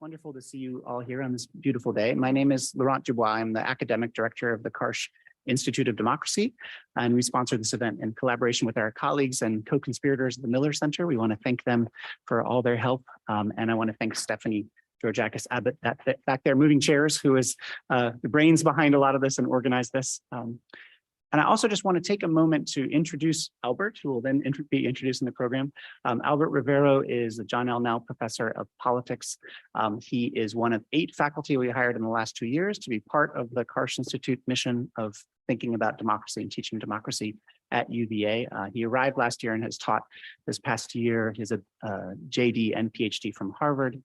wonderful to see you all here on this beautiful day. My name is Laurent Dubois. I'm the academic director of the Karsh Institute of Democracy, and we sponsor this event in collaboration with our colleagues and co-conspirators at the Miller Center. We want to thank them for all their help, and I want to thank Stephanie Georgakis Abbott back there moving chairs, who is the brains behind a lot of this and organized this. And I also just want to take a moment to introduce Albert, who will then be introducing the program. Albert Rivero is a John L. Nell Professor of Politics. He is one of 8 faculty we hired in the last 2 years to be part of the Karsh Institute mission of thinking about democracy and teaching democracy at UVA. He arrived last year and has taught this past year. He has a JD and PhD from Harvard.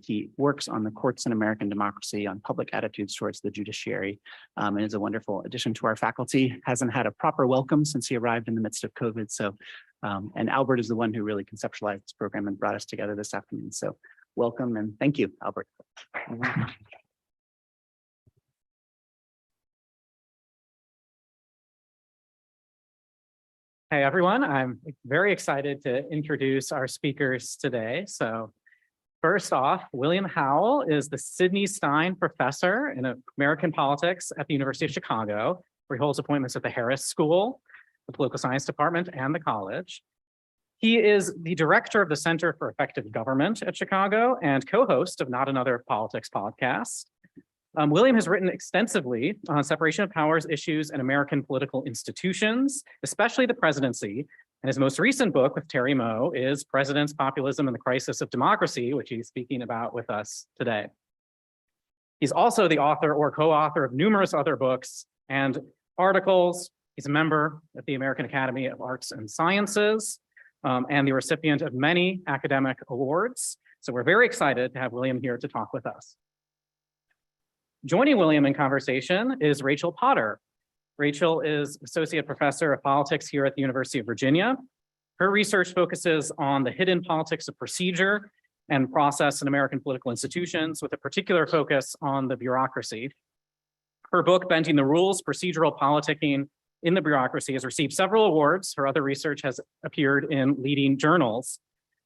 He works on the courts in American democracy, on public attitudes towards the judiciary, and is a wonderful addition to our faculty. Hasn't had a proper welcome since he arrived in the midst of COVID. So, and Albert is the one who really conceptualized this program and brought us together this afternoon. So welcome and thank you, Albert. Hey everyone, I'm very excited to introduce our speakers today. So first off, William Howell is the Sidney Stein Professor in American Politics at the University of Chicago, where he holds appointments at the Harris School, the Political Science Department, and the college. He is the director of the Center for Effective Government at Chicago and co-host of Not Another Politics podcast. William has written extensively on separation of powers issues in American political institutions, especially the presidency. And his most recent book with Terry Moe is Presidents, Populism, and the Crisis of Democracy, which he's speaking about with us today. He's also the author or co-author of numerous other books and articles. He's a member of the American Academy of Arts and Sciences and the recipient of many academic awards. So we're very excited to have William here to talk with us. Joining William in conversation is Rachel Potter. Rachel is Associate Professor of Politics here at the University of Virginia. Her research focuses on the hidden politics of procedure and process in American political institutions, with a particular focus on the bureaucracy. Her book, Bending the Rules, Procedural Politicking in the Bureaucracy, has received several awards. Her other research has appeared in leading journals.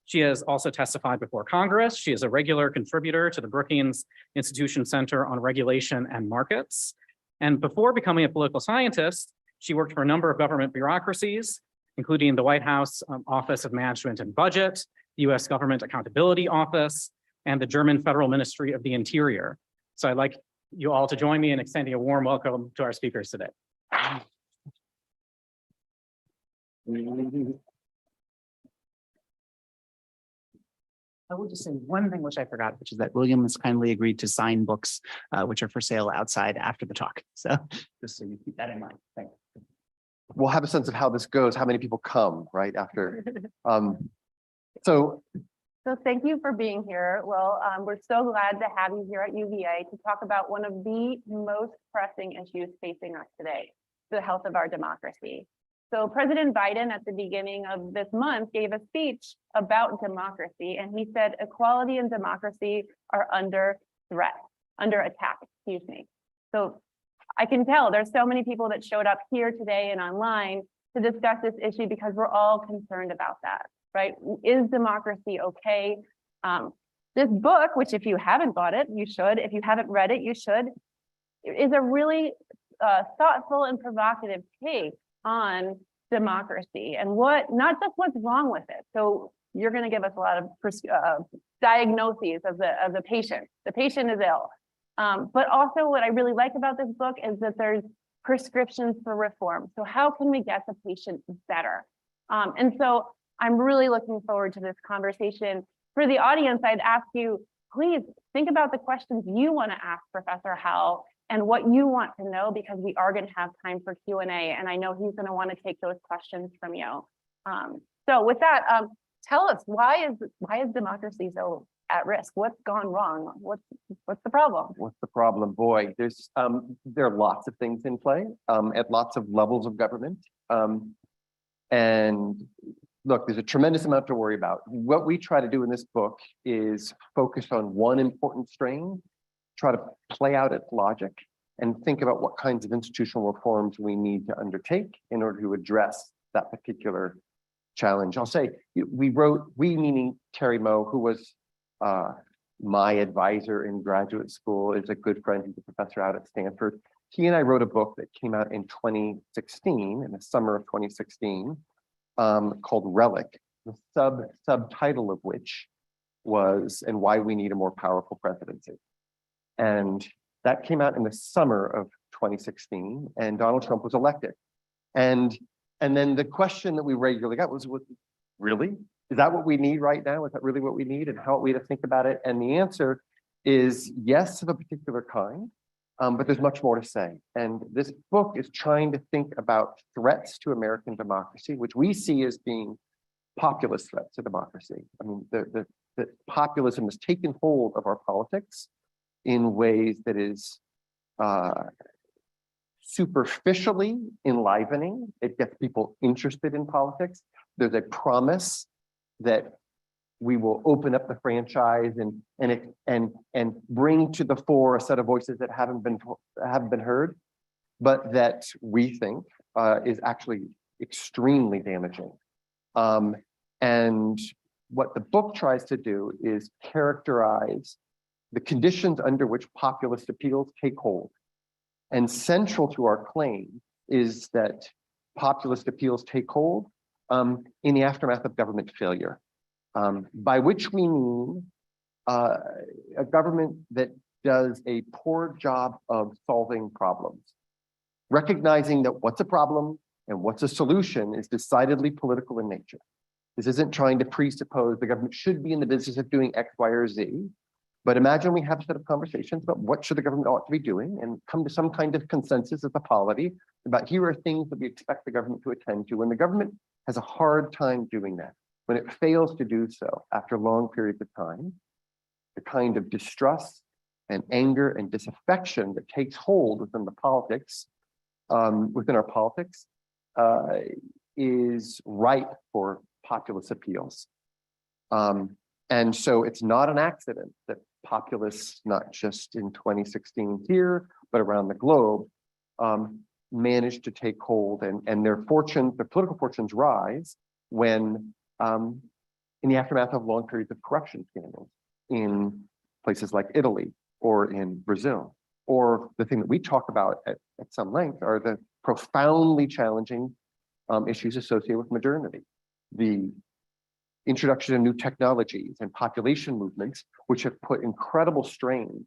She has also testified before Congress. She is a regular contributor to the Brookings Institution Center on Regulation and Markets. And before becoming a political scientist, she worked for a number of government bureaucracies, including the White House Office of Management and Budget, the US Government Accountability Office, and the German Federal Ministry of the Interior. So I'd like you all to join me in extending a warm welcome to our speakers today. I will just say one thing which I forgot, which is that William has kindly agreed to sign books, which are for sale outside after the talk. So just so you keep that in mind. Thanks. We'll have a sense of how this goes, how many people come right after. So thank you for being here. Well, we're so glad to have you here at UVA to talk about one of the most pressing issues facing us today, the health of our democracy. So President Biden at the beginning of this month gave a speech about democracy, and he said equality and democracy are under threat, under attack, excuse me. So I can tell there's so many people that showed up here today and online to discuss this issue because we're all concerned about that, right? Is democracy okay? This book, which if you haven't bought it, you should. If you haven't read it, you should. It is a really thoughtful and provocative take on democracy and not just what's wrong with it. So you're going to give us a lot of diagnoses of the patient. The patient is ill. But also what I really like about this book is that there's prescriptions for reform. So how can we get the patient better? And so I'm really looking forward to this conversation. For the audience, I'd ask you, please think about the questions you want to ask Professor Howell and what you want to know, because we are going to have time for Q&A, and I know he's going to want to take those questions from you. So with that, tell us, why is democracy so at risk? What's gone wrong? What's the problem? what's the problem? Boy, there are lots of things in play at lots of levels of government. And look, there's a tremendous amount to worry about. What we try to do in this book is focus on one important strain, try to play out its logic, and think about what kinds of institutional reforms we need to undertake in order to address that particular challenge. I'll say, we meaning Terry Moe, who was my advisor in graduate school is a good friend. He's a professor out at Stanford. He and I wrote a book that came out in 2016, in the summer of 2016, called Relic, the subtitle of which was "And Why We Need a More Powerful Presidency." And that came out in the summer of 2016, and Donald Trump was elected. And then the question that we regularly got was, really? Is that what we need right now? Is that really what we need? And how are we to think about it? And the answer is yes, of a particular kind, but there's much more to say. And this book is trying to think about threats to American democracy, which we see as being populist threats to democracy. I mean, the populism has taken hold of our politics in ways that is superficially enlivening. It gets people interested in politics. There's a promise that we will open up the franchise and bring to the fore a set of voices that haven't been heard, but that we think is actually extremely damaging. And what the book tries to do is characterize the conditions under which populist appeals take hold. And central to our claim is that populist appeals take hold in the aftermath of government failure, by which we mean a government that does a poor job of solving problems, recognizing that what's a problem and what's a solution is decidedly political in nature. This isn't trying to presuppose the government should be in the business of doing X, Y, or Z, but imagine we have a set of conversations about what should the government ought to be doing and come to some kind of consensus as a polity about here are things that we expect the government to attend to. When the government has a hard time doing that, when it fails to do so after long periods of time, the kind of distrust and anger and disaffection that takes hold within the politics, within our politics, is ripe for populist appeals. And so it's not an accident that populists, not just in 2016 here, but around the globe, managed to take hold, and their political fortunes rise when, in the aftermath of long periods of corruption scandals in places like Italy or in Brazil, or the thing that we talk about at some length are the profoundly challenging issues associated with modernity, the introduction of new technologies and population movements, which have put incredible strains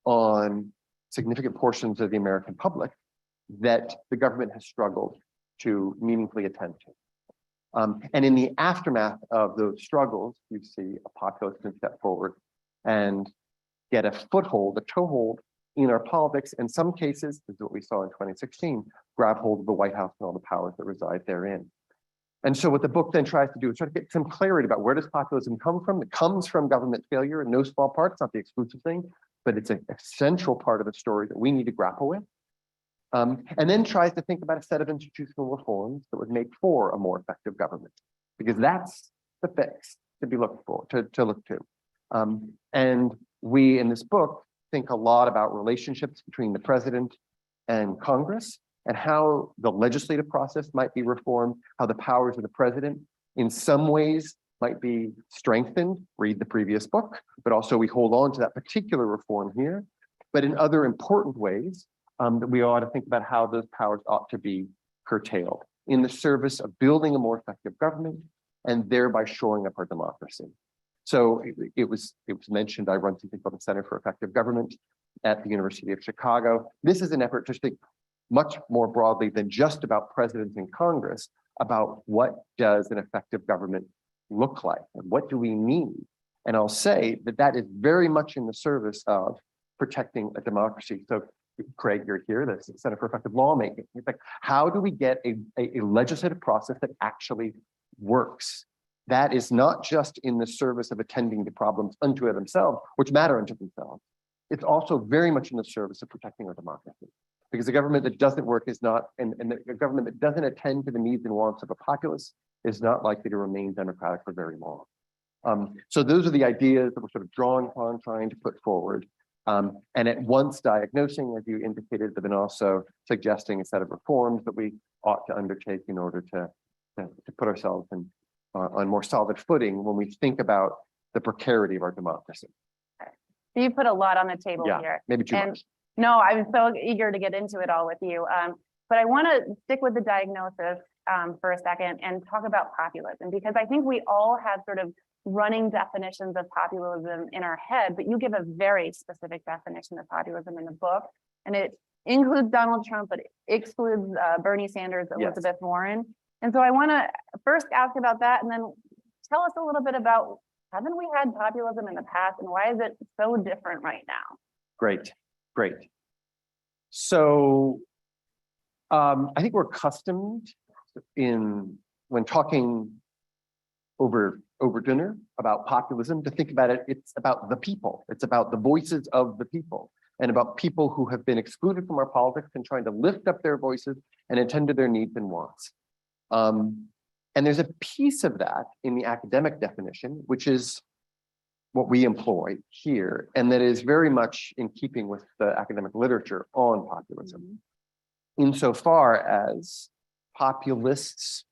on significant portions of the American public that the government has struggled to meaningfully attend to. And in the aftermath of those struggles, you see a populist can step forward and get a foothold, a toehold in our politics. In some cases, this is what we saw in 2016, grab hold of the White House and all the powers that reside therein. And so what the book then tries to do is try to get some clarity about where does populism come from? It comes from government failure in no small part. It's not the exclusive thing, but it's a central part of the story that we need to grapple with. And then tries to think about a set of institutional reforms that would make for a more effective government, because that's the fix to be looked for, to look to. And we in this book think a lot about relationships between the president and Congress, and how the legislative process might be reformed, how the powers of the president in some ways might be strengthened, read the previous book, but also we hold on to that particular reform here. But in other important ways, that we ought to think about how those powers ought to be curtailed in the service of building a more effective government and thereby shoring up our democracy. So it was mentioned, I run something called the Center for Effective Government at the University of Chicago. This is an effort to think much more broadly than just about presidents and Congress, about what does an effective government look like and what do we need? And I'll say that that is very much in the service of protecting a democracy. So Craig, you're here, the Center for Effective Lawmaking. It's like, how do we get a legislative process that actually works? That is not just in the service of attending to problems unto themselves, which matter unto themselves. It's also very much in the service of protecting our democracy. Because a government that doesn't work is not, and a government that doesn't attend to the needs and wants of a populace is not likely to remain democratic for very long. So those are the ideas that we're sort of drawing upon, trying to put forward. And at once diagnosing, as you indicated, but then also suggesting a set of reforms that we ought to undertake in order to put ourselves on more solid footing when we think about the precarity of our democracy. You put a lot on the table Yeah, here. maybe too And much. no, I'm so eager to get into it all with you. But I want to stick with the diagnosis for a second and talk about populism, because I think we all have sort of running definitions of populism in our head, but you give a very specific definition of populism in the book, and it includes Donald Trump, but it excludes Bernie Sanders, Elizabeth Warren. And so I want to first ask about that, and then tell us a little bit about, haven't we had populism in the past, and why is it so different right now? Great. So I think we're accustomed when talking over dinner about populism to think about it, it's about the people. It's about the voices of the people and about people who have been excluded from our politics and trying to lift up their voices and attend to their needs and wants. And there's a piece of that in the academic definition, which is what we employ here, and that is very much in keeping with the academic literature on populism. Insofar as populists,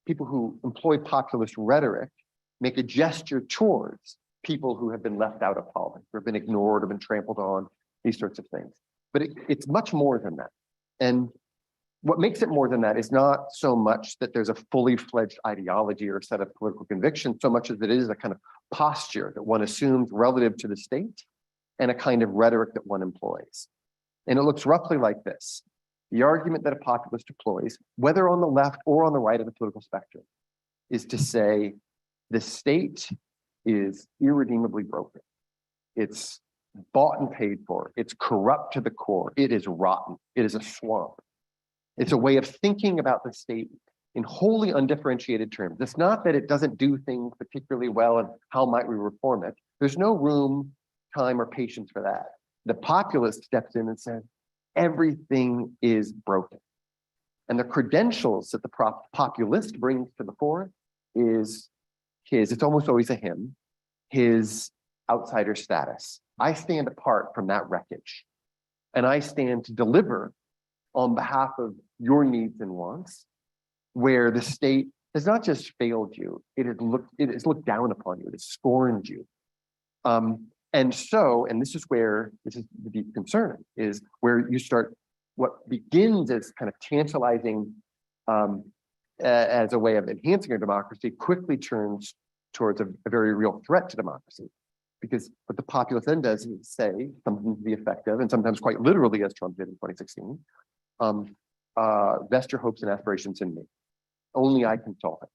people who employ populist rhetoric, make a gesture towards people who have been left out of politics, or have been ignored, or been trampled on, these sorts of things. But it's much more than that. And what makes it more than that is not so much that there's a fully fledged ideology or a set of political convictions, so much as it is a kind of posture that one assumes relative to the state and a kind of rhetoric that one employs. And it looks roughly like this. The argument that a populist employs, whether on the left or on the right of the political spectrum, is to say the state is irredeemably broken. It's bought and paid for. It's corrupt to the core. It is rotten. It is a swamp. It's a way of thinking about the state in wholly undifferentiated terms. It's not that it doesn't do things particularly well and how might we reform it. There's no room, time, or patience for that. The populist steps in and says, everything is broken. And the credentials that the populist brings to the fore is it's almost always a him, his outsider status. I stand apart from that wreckage, and I stand to deliver on behalf of your needs and wants, where the state has not just failed you, it has looked down upon you, it has scorned you. And this is the deep concern, is where you start what begins as kind of tantalizing as a way of enhancing our democracy, quickly turns towards a very real threat to democracy. Because what the populace then does is say something to the effect of, and sometimes quite literally, as Trump did in 2016, vest your hopes and aspirations in me. Only I can solve it.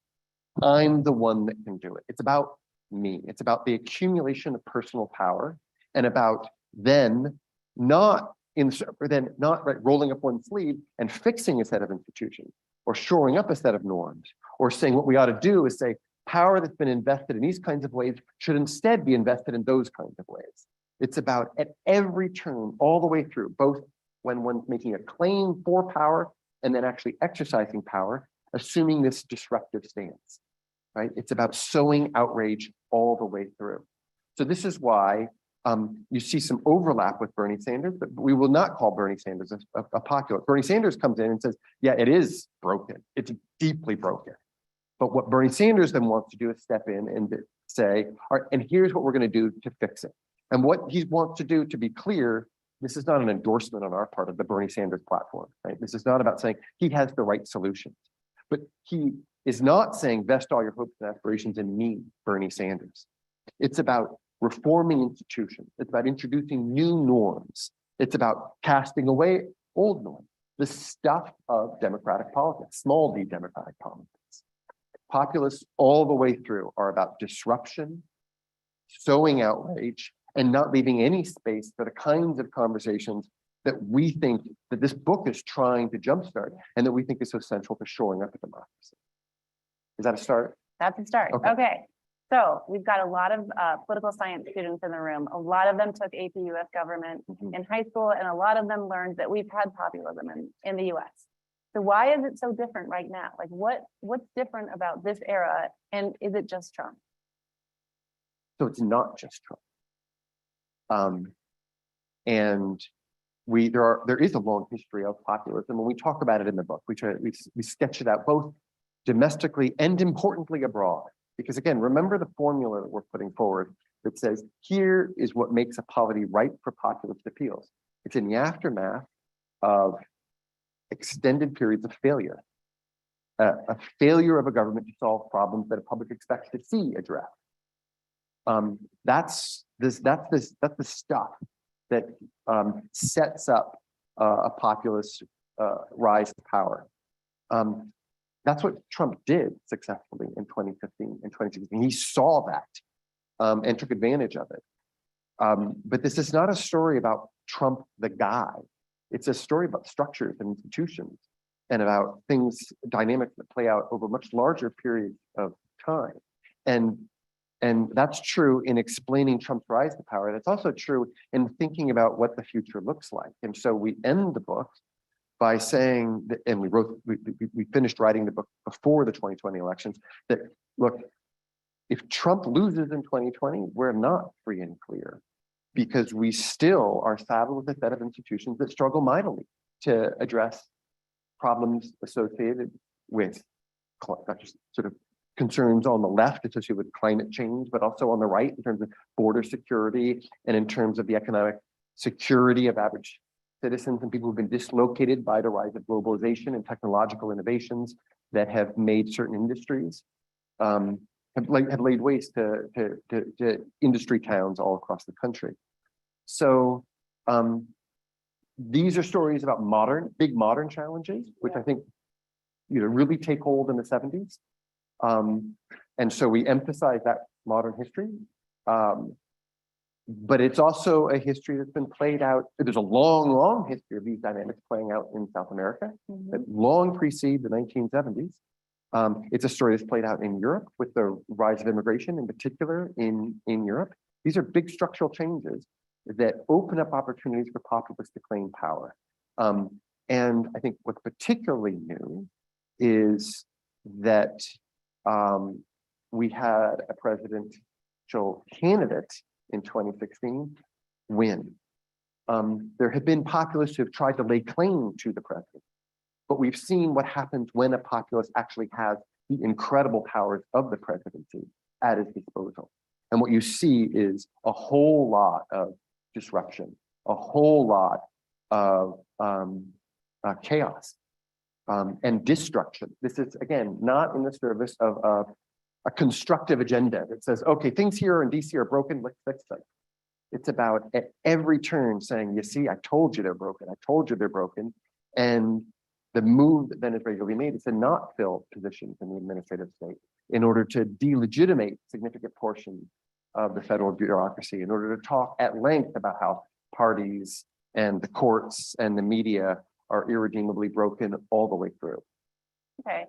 I'm the one that can do it. It's about me. It's about the accumulation of personal power, and about then not rolling up one sleeve and fixing a set of institutions or shoring up a set of norms, or saying what we ought to do is say power that's been invested in these kinds of ways should instead be invested in those kinds of ways. It's about at every turn, all the way through, both when one's making a claim for power and then actually exercising power, assuming this disruptive stance, right? It's about sowing outrage all the way through. So this is why you see some overlap with Bernie Sanders, but we will not call Bernie Sanders a populist. Bernie Sanders comes in and says, yeah, it is broken. It's deeply broken. But what Bernie Sanders then wants to do is step in and say, all right, and here's what we're going to do to fix it. And what he wants to do, to be clear, this is not an endorsement on our part of the Bernie Sanders platform, right? This is not about saying he has the right solutions, but he is not saying vest all your hopes and aspirations in me, Bernie Sanders. It's about reforming institutions. It's about introducing new norms. It's about casting away old norms, the stuff of democratic politics, small d democratic politics. Populists all the way through are about disruption, sowing outrage, and not leaving any space for the kinds of conversations that we think that this book is trying to jumpstart, and that we think is so central to shoring up a democracy. Is that a start? That's a start. Okay. So we've got a lot of political science students in the room. A lot of them took AP US government in high school, and a lot of them learned that we've had populism in the US. So why is it so different right now? Like what's different about this era, and is it just Trump? So it's not just Trump. And there is a long history of populism, and we talk about it in the book. We sketch it out both domestically and importantly abroad. Because again, remember the formula that we're putting forward. that says, here is what makes a polity ripe for populist appeals. It's in the aftermath of extended periods of failure, a failure of a government to solve problems that a public expects to see addressed. That's the stuff that sets up a populist rise to power. That's what Trump did successfully in 2015 and 2016. He saw that and took advantage of it. But this is not a story about Trump the guy. It's a story about structures and institutions and about things, dynamics that play out over much larger periods of time. And that's true in explaining Trump's rise to power. That's also true in thinking about what the future looks like. And so we end the book by saying that, and we finished writing the book before the 2020 elections, that look, if Trump loses in 2020, we're not free and clear, because we still are saddled with a set of institutions that struggle mightily to address problems associated with not just sort of concerns on the left associated with climate change, but also on the right in terms of border security and in terms of the economic security of average citizens and people who've been dislocated by the rise of globalization and technological innovations that have made certain industries have laid waste to industry towns all across the country. So these are stories about big modern challenges, which I think really take hold in the 70s. And so we emphasize that modern history. But it's also a history that's been played out. There's a long, long history of these dynamics playing out in South America that long precede the 1970s. It's a story that's played out in Europe with the rise of immigration, in particular in Europe. These are big structural changes that open up opportunities for populists to claim power. And I think what's particularly new is that we had a presidential candidate in 2016 win. There have been populists who have tried to lay claim to the president, but we've seen what happens when a populist actually has the incredible powers of the presidency at his disposal. And what you see is a whole lot of disruption, a whole lot of chaos and destruction. This is, again, not in the service of a constructive agenda that says, okay, things here in DC are broken, let's fix them. It's about at every turn saying, you see, I told you they're broken. I told you they're broken. And the move that then is regularly made is to not fill positions in the administrative state in order to delegitimate significant portions of the federal bureaucracy, in order to talk at length about how parties and the courts and the media are irredeemably broken all the way through. Okay,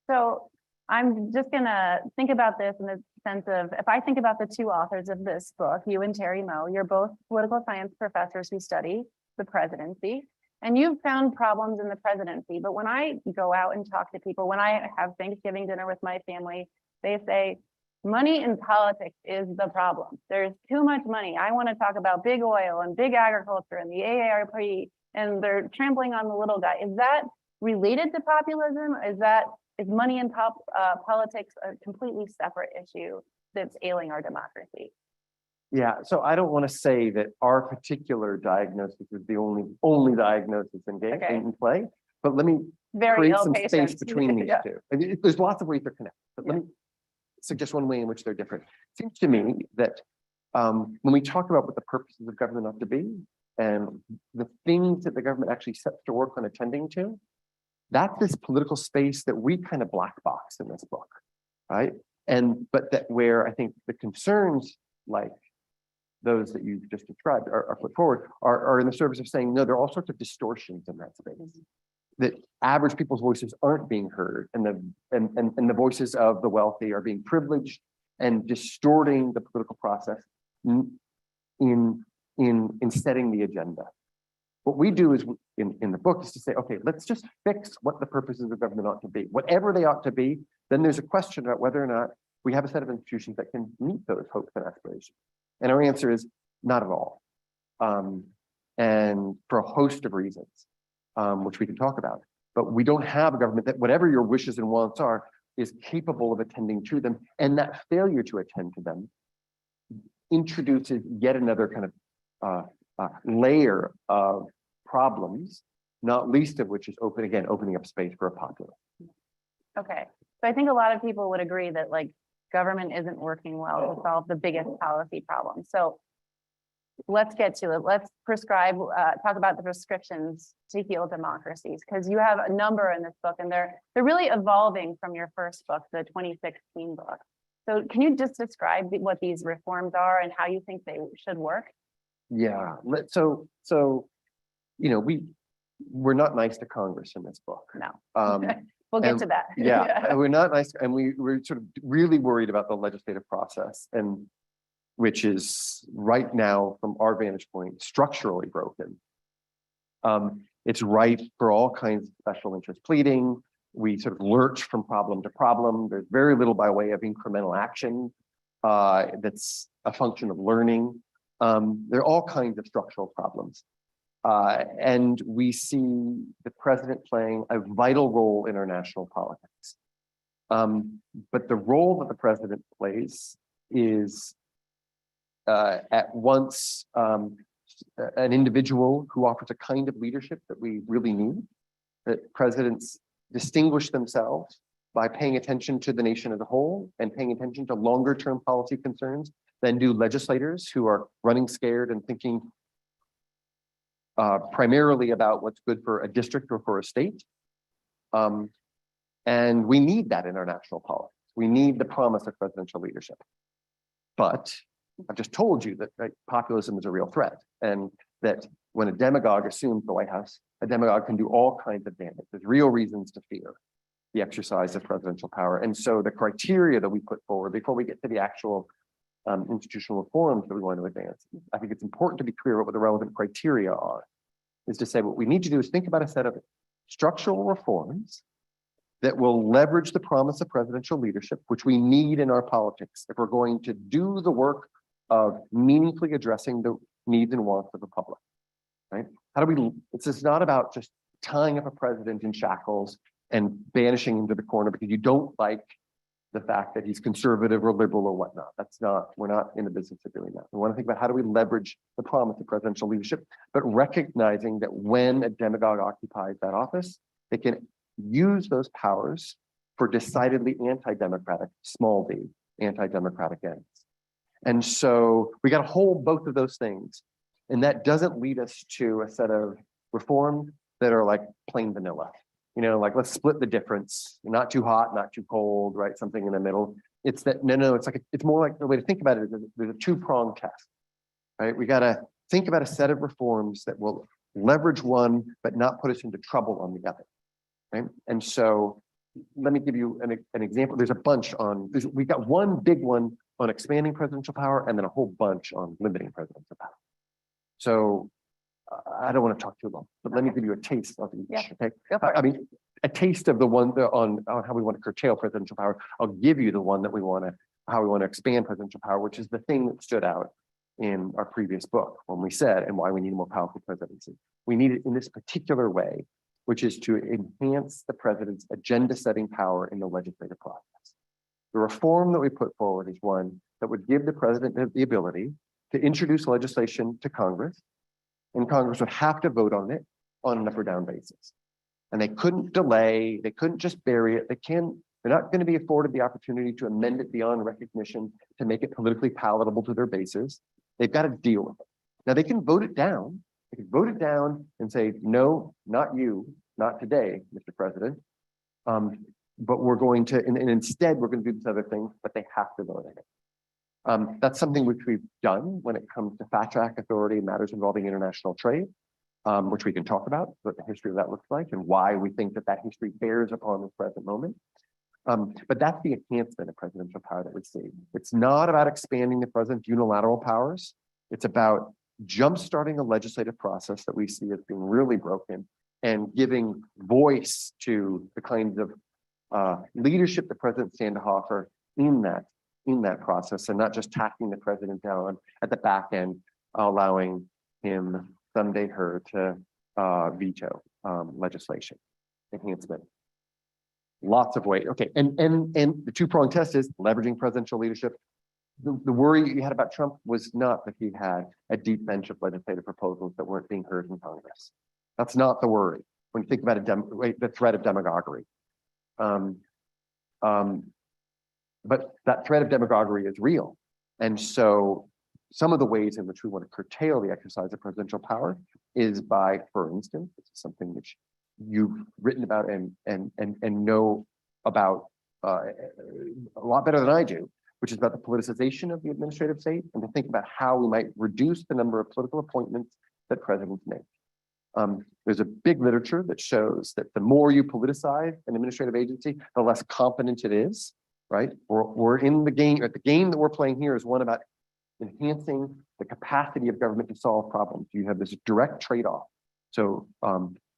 so I'm just gonna think about this in the sense of, if I think about the two authors of this book, you and Terry Moe, you're both political science professors who study the presidency, and you've found problems in the presidency. But when I go out and talk to people, when I have Thanksgiving dinner with my family, they say, money in politics is the problem. There's too much money. I want to talk about big oil and big agriculture and the AARP, and they're trampling on the little guy. Is that related to populism? Is money in politics a completely separate issue that's ailing our democracy? Yeah, so I don't want to say that our particular diagnosis is the only diagnosis in play, but let me create some space between these two. And there's lots of ways they're connected, but let me suggest one way in which they're different. It seems to me that when we talk about what the purposes of government ought to be and the things that the government actually sets to work on attending to, that's this political space that we kind of black box in this book, right? But that where I think the concerns like those that you've just described are put forward are in the service of saying, no, there are all sorts of distortions in that space, that average people's voices aren't being heard, and the voices of the wealthy are being privileged and distorting the political process in setting the agenda. What we do is in the book is to say, okay, let's just fix what the purposes of government ought to be. Whatever they ought to be, then there's a question about whether or not we have a set of institutions that can meet those hopes and aspirations. And our answer is not at all. And for a host of reasons, which we can talk about. But we don't have a government that, whatever your wishes and wants are, is capable of attending to them. And that failure to attend to them introduces yet another kind of layer of problems, not least of which is opening up space for a populace. Okay, so I think a lot of people would agree that like government isn't working well to solve the biggest policy problem. So let's get to it. Let's talk about the prescriptions to heal democracies, because you have a number in this book and they're really evolving from your first book, the 2016 book. So can you just describe what these reforms are and how you think they should work? Yeah, so we're not nice to Congress in this book. No. We'll get to that. Yeah, we're not nice, and we're sort of really worried about the legislative process, and which is right now, from our vantage point, structurally broken. It's ripe for all kinds of special interest pleading. We sort of lurch from problem to problem. There's very little by way of incremental action that's a function of learning. There are all kinds of structural problems. And we see the president playing a vital role in our national politics. But the role that the president plays is at once an individual who offers a kind of leadership that we really need, that presidents distinguish themselves by paying attention to the nation as a whole and paying attention to longer term policy concerns than do legislators who are running scared and thinking primarily about what's good for a district or for a state. And we need that in our national politics. We need the promise of presidential leadership. But I've just told you that populism is a real threat, and that when a demagogue assumes the White House, a demagogue can do all kinds of damage. There's real reasons to fear the exercise of presidential power. And so the criteria that we put forward before we get to the actual institutional reforms that we want to advance, I think it's important to be clear about what the relevant criteria are, is to say what we need to do is think about a set of structural reforms that will leverage the promise of presidential leadership, which we need in our politics if we're going to do the work of meaningfully addressing the needs and wants of the public, right? It's just not about just tying up a president in shackles and banishing him to the corner because you don't like the fact that he's conservative or liberal or whatnot. We're not in the business of doing that. We want to think about how do we leverage the promise of presidential leadership, but recognizing that when a demagogue occupies that office, they can use those powers for decidedly anti-democratic, small d, anti-democratic ends. And so we got to hold both of those things. And that doesn't lead us to a set of reforms that are like plain vanilla. Like let's split the difference, not too hot, not too cold, right? Something in the middle. It's that, no, it's more like the way to think about it is there's a two-pronged test, right? We got to think about a set of reforms that will leverage one, but not put us into trouble on the other, right? And so let me give you an example. There's a bunch we got one big one on expanding presidential power and then a whole bunch on limiting presidential power. So I don't want to talk too long, but let me give you a taste of each. Yeah. Okay. I mean, a taste of the one on how we want to curtail presidential power. I'll give you the one that how we want to expand presidential power, which is the thing that stood out in our previous book when we said, and why we need a more powerful presidency. We need it in this particular way, which is to enhance the president's agenda-setting power in the legislative process. The reform that we put forward is one that would give the president the ability to introduce legislation to Congress, and Congress would have to vote on it on an up or down basis. And they couldn't delay, they couldn't just bury it. They're not going to be afforded the opportunity to amend it beyond recognition to make it politically palatable to their bases. They've got to deal with it. Now they can vote it down. They can vote it down and say, no, not you, not today, Mr. President. But we're going to, and instead we're going to do this other thing, but they have to vote on it. That's something which we've done when it comes to fast track authority in matters involving international trade, which we can talk about what the history of that looks like and why we think that history bears upon this present moment. But that's the enhancement of presidential power that we see. It's not about expanding the president's unilateral powers. It's about jumpstarting a legislative process that we see as being really broken and giving voice to the kinds of leadership the president stand to offer in that process, and not just tacking the president down at the back end, allowing him someday her to veto legislation enhancement. Lots of ways. Okay, and the two-pronged test is leveraging presidential leadership, the worry you had about Trump was not that he had a deep bench of legislative proposals that weren't being heard in Congress. That's not the worry when you think about the threat of demagoguery. But that threat of demagoguery is real. And so some of the ways in which we want to curtail the exercise of presidential power is by, for instance, this is something which you've written about and know about a lot better than I do, which is about the politicization of the administrative state, and to think about how we might reduce the number of political appointments that presidents make. There's a big literature that shows that the more you politicize an administrative agency, the less competent it is, right? We're in the game, the game that we're playing here is one about enhancing the capacity of government to solve problems. You have this direct trade-off. So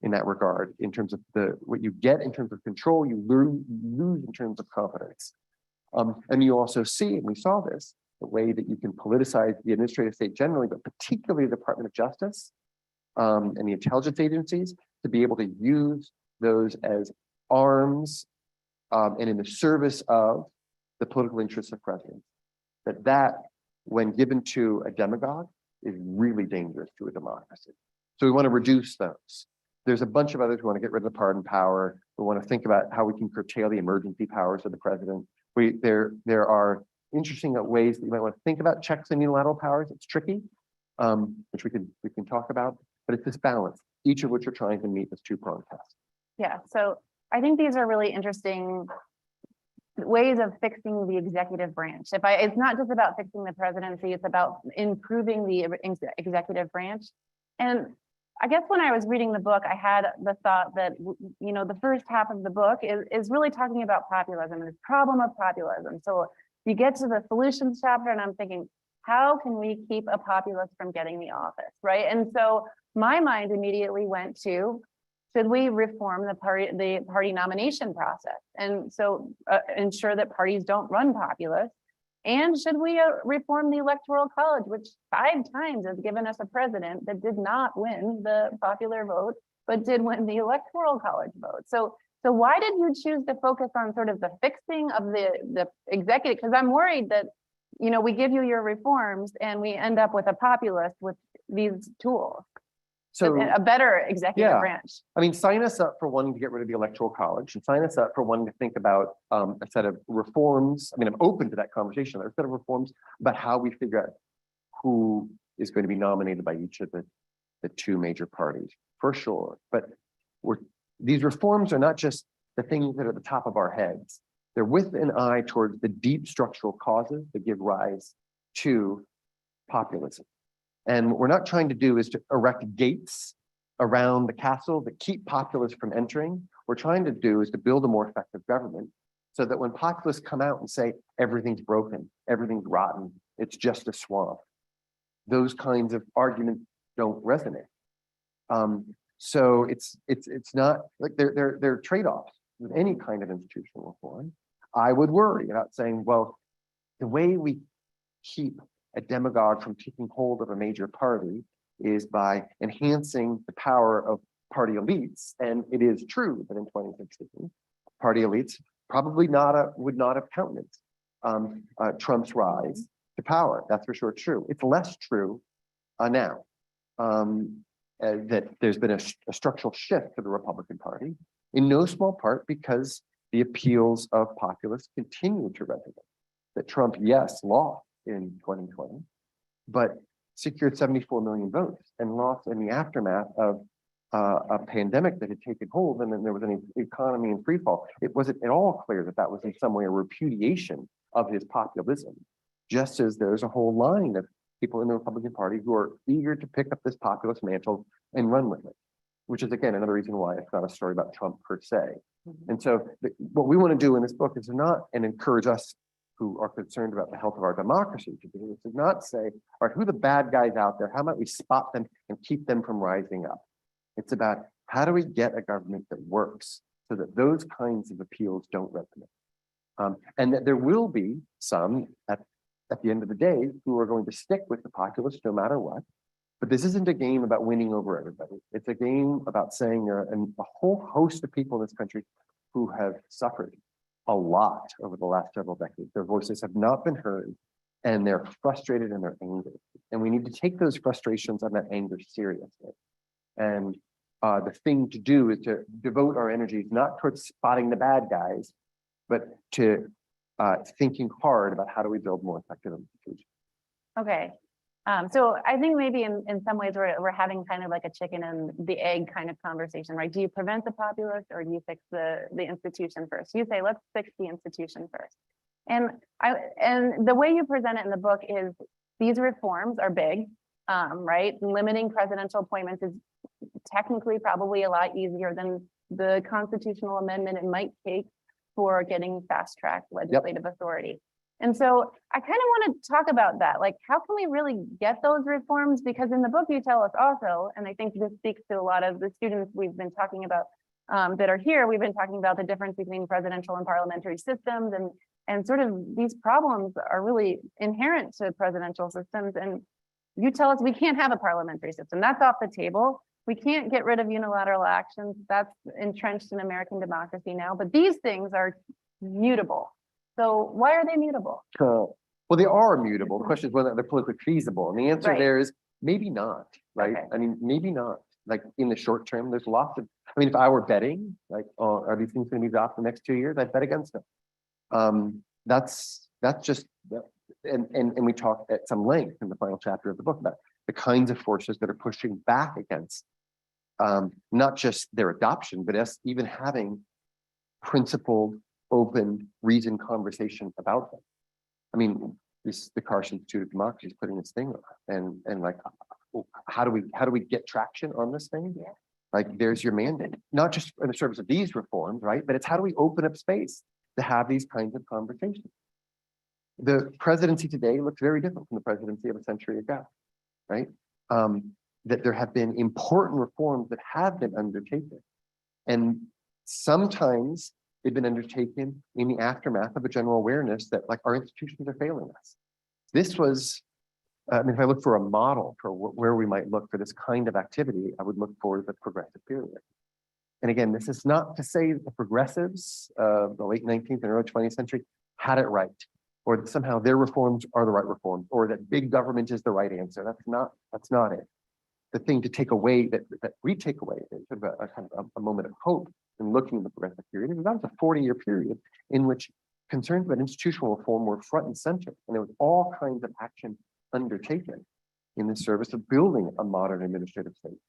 in that regard, in terms of what you get in terms of control, you lose in terms of competence. And you also see, and we saw this, the way that you can politicize the administrative state generally, but particularly the Department of Justice and the intelligence agencies to be able to use those as arms and in the service of the political interests of presidents. That when given to a demagogue is really dangerous to a democracy. So we want to reduce those. There's a bunch of others. We want to get rid of the pardon power. We want to think about how we can curtail the emergency powers of the president. There are interesting ways that you might want to think about checks and unilateral powers. It's tricky, which we can talk about, but it's this balance, each of which are trying to meet this two-pronged test. Yeah, so I think these are really interesting ways of fixing the executive branch. It's not just about fixing the presidency, it's about improving the executive branch. And I guess when I was reading the book, I had the thought that, you know, the first half of the book is really talking about populism and the problem of populism. So you get to the solutions chapter and I'm thinking, how can we keep a populist from getting the office, right? And so my mind immediately went to, should we reform the party nomination process? And so ensure that parties don't run populist. And should we reform the Electoral College, which 5 times has given us a president that did not win the popular vote, but did win the Electoral College vote? So why did you choose to focus on sort of the fixing of the executive? Because I'm worried that, you know, we give you your reforms and we end up with a populist with these tools. So a better executive branch. I mean, sign us up for wanting to get rid of the Electoral College and sign us up for wanting to think about a set of reforms. I mean, I'm open to that conversation. There's a set of reforms about how we figure out who is going to be nominated by each of the 2 major parties, for sure. But these reforms are not just the things that are at the top of our heads. They're with an eye towards the deep structural causes that give rise to populism. And what we're not trying to do is to erect gates around the castle that keep populists from entering. What we're trying to do is to build a more effective government so that when populists come out and say, everything's broken, everything's rotten, it's just a swamp, those kinds of arguments don't resonate. So it's not like there are trade-offs with any kind of institutional reform. I would worry about saying, well, the way we keep a demagogue from taking hold of a major party is by enhancing the power of party elites. And it is true that in 2016, party elites probably would not have countenanced Trump's rise to power. That's for sure true. It's less true now that there's been a structural shift to the Republican Party, in no small part because the appeals of populists continue to resonate. That Trump, yes, lost in 2020, but secured 74 million votes and lost in the aftermath of a pandemic that had taken hold, and then there was an economy in free fall. It wasn't at all clear that that was in some way a repudiation of his populism, just as there's a whole line of people in the Republican Party who are eager to pick up this populist mantle and run with it, which is, again, another reason why it's not a story about Trump per se. And so what we want to do in this book is not, and encourage us who are concerned about the health of our democracy to do this, is not say, all right, who are the bad guys out there? How might we spot them and keep them from rising up? It's about how do we get a government that works so that those kinds of appeals don't resonate. And that there will be some at the end of the day who are going to stick with the populists no matter what. But this isn't a game about winning over everybody. It's a game about saying there are a whole host of people in this country who have suffered a lot over the last several decades. Their voices have not been heard. and they're frustrated and they're angry. And we need to take those frustrations and that anger seriously. And the thing to do is to devote our energies not towards spotting the bad guys, but to thinking hard about how do we build more effective institutions. Okay. So I think maybe in some ways we're having kind of like a chicken and the egg kind of conversation, right? Do you prevent the populace or do you fix the institution first? You say, let's fix the institution first. And the way you present it in the book is these reforms are big, right? Limiting presidential appointments is technically probably a lot easier than the constitutional amendment it might take for getting fast-track legislative authority. And so I kind of want to talk about that. Like, how can we really get those reforms? Because in the book, you tell us also, and I think this speaks to a lot of the students we've been talking about that are here, we've been talking about the difference between presidential and parliamentary systems, and sort of these problems are really inherent to presidential systems. And you tell us we can't have a parliamentary system. That's off the table. We can't get rid of unilateral actions. That's entrenched in American democracy now. But these things are mutable. So why are they mutable? Well, they are mutable. The question is whether they're politically feasible. And the answer Right. there is maybe not, right? Okay. I mean, maybe not. Like in the short term, there's lots of, I mean, if I were betting, like, oh, are these things going to be adopted the next 2 years? I'd bet against them. That's just, and we talk at some length in the final chapter of the book about the kinds of forces that are pushing back against not just their adoption, but us even having principled, open, reasoned conversation about them. I mean, the Karsh Institute of Democracy is putting this thing on, and like, how do we get traction on this thing? Yeah. Like, there's your mandate, not just in the service of these reforms, right? But it's how do we open up space to have these kinds of conversations? The presidency today looks very different from the presidency of a century ago, right? That there have been important reforms that have been undertaken. And sometimes they've been undertaken in the aftermath of a general awareness that like our institutions are failing us. This was, I mean, if I look for a model for where we might look for this kind of activity, I would look for the progressive period. And again, this is not to say that the progressives of the late 19th and early 20th century had it right, or that somehow their reforms are the right reforms, or that big government is the right answer. That's not it. The thing to take away that we take away is sort of a kind of a moment of hope in looking at the progressive period. That was a 40-year period in which concerns about institutional reform were front and center, and there was all kinds of action undertaken in the service of building a modern administrative state,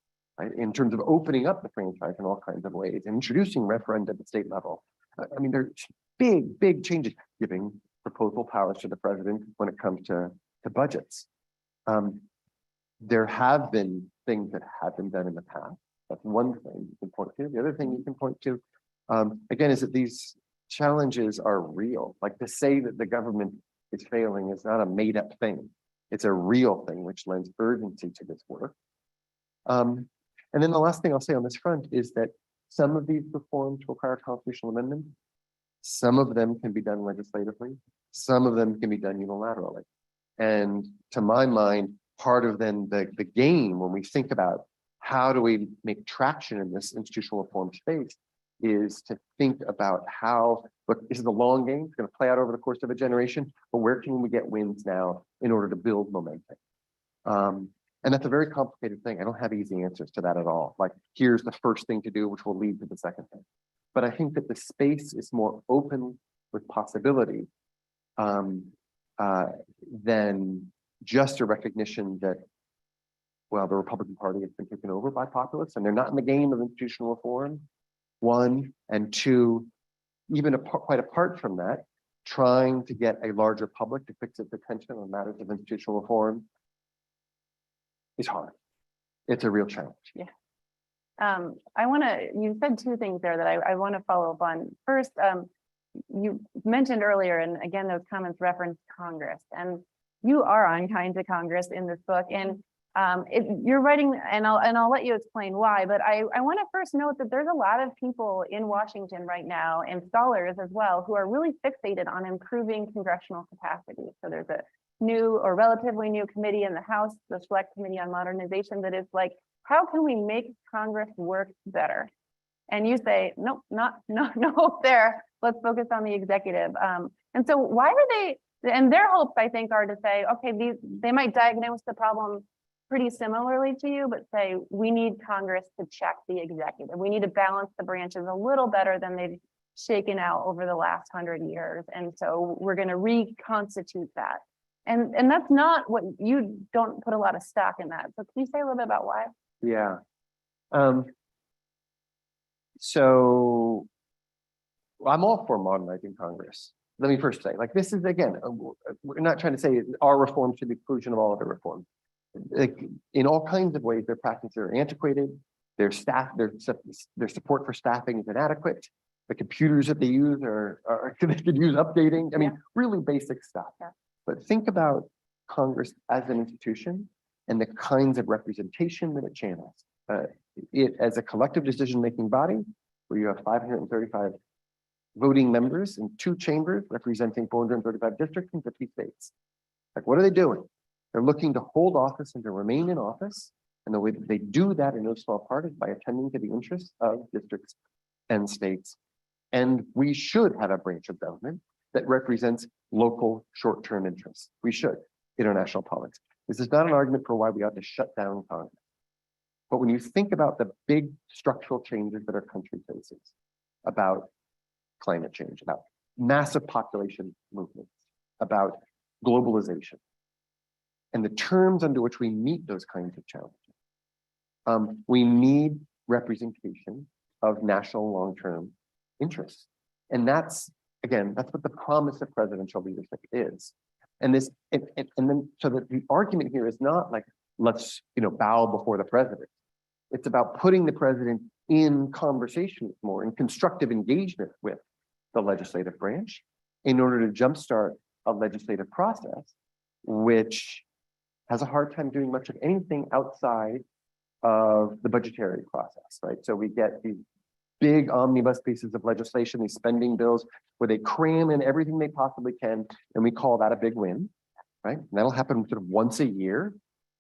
right? In terms of opening up the franchise in all kinds of ways and introducing referenda at the state level. I mean, there's big changes, giving proposal powers to the president when it comes to budgets. There have been things that have been done in the past. That's one thing you can point to. The other thing you can point to, again, is that these challenges are real. Like, to say that the government is failing is not a made-up thing. It's a real thing, which lends urgency to this work. And then the last thing I'll say on this front is that some of these reforms require constitutional amendment. Some of them can be done legislatively. Some of them can be done unilaterally. And to my mind, part of then the game when we think about how do we make traction in this institutional reform space is to think about how, look, this is a long game, it's going to play out over the course of a generation, but where can we get wins now in order to build momentum? And that's a very complicated thing. I don't have easy answers to that at all. Like, here's the first thing to do, which will lead to the second thing. But I think that the space is more open with possibility than just a recognition that, well, the Republican Party has been taken over by populists and they're not in the game of institutional reform, one, and two, even quite apart from that, trying to get a larger public to fix its attention on matters of institutional reform is hard. It's a real challenge. Yeah. You said two things there that I want to follow up on. First, you mentioned earlier, and again, those comments referenced Congress, and you are unkind to Congress in this book, and you're writing, and I'll let you explain why, but I want to first note that there's a lot of people in Washington right now, and scholars as well, who are really fixated on improving congressional capacity. So there's a new or relatively new committee in the House, the Select Committee on Modernization, that is like, how can we make Congress work better? And you say, nope, no hope there. Let's focus on the executive. And so why are they And their hopes, I think, are to say, okay, they might diagnose the problem pretty similarly to you, but say, we need Congress to check the executive. We need to balance the branches a little better than they've shaken out over the last 100 years. And so we're going to reconstitute that. And that's not what you don't put a lot of stock in that. So can you say a little bit about why? Yeah. So I'm all for modernizing Congress. Let me first say, like, this is, again, we're not trying to say our reform to the exclusion of all other reform. Like, in all kinds of ways, their practices are antiquated. Their support for staffing is inadequate. The computers that they use they could use updating. I mean, really basic stuff. Yeah. But think about Congress as an institution and the kinds of representation that it channels. It as a collective decision-making body, where you have 535 voting members in 2 chambers representing 435 districts in 50 states. Like, what are they doing? They're looking to hold office and to remain in office. And the way that they do that in no small part is by attending to the interests of districts and states. And we should have a branch of government that represents local short-term interests. We should, international politics. This is not an argument for why we ought to shut down Congress. But when you think about the big structural changes that our country faces, about climate change, about massive population movements, about globalization, and the terms under which we meet those kinds of challenges, we need representation of national long-term interests. And that's, again, that's what the promise of presidential leadership is. And this, and then, so that the argument here is not like, let's, bow before the president. It's about putting the president in conversation more, in constructive engagement with the legislative branch in order to jumpstart a legislative process, which has a hard time doing much of anything outside of the budgetary process, right? So we get these big omnibus pieces of legislation, these spending bills, where they cram in everything they possibly can, and we call that a big win, right? And that'll happen sort of once a year.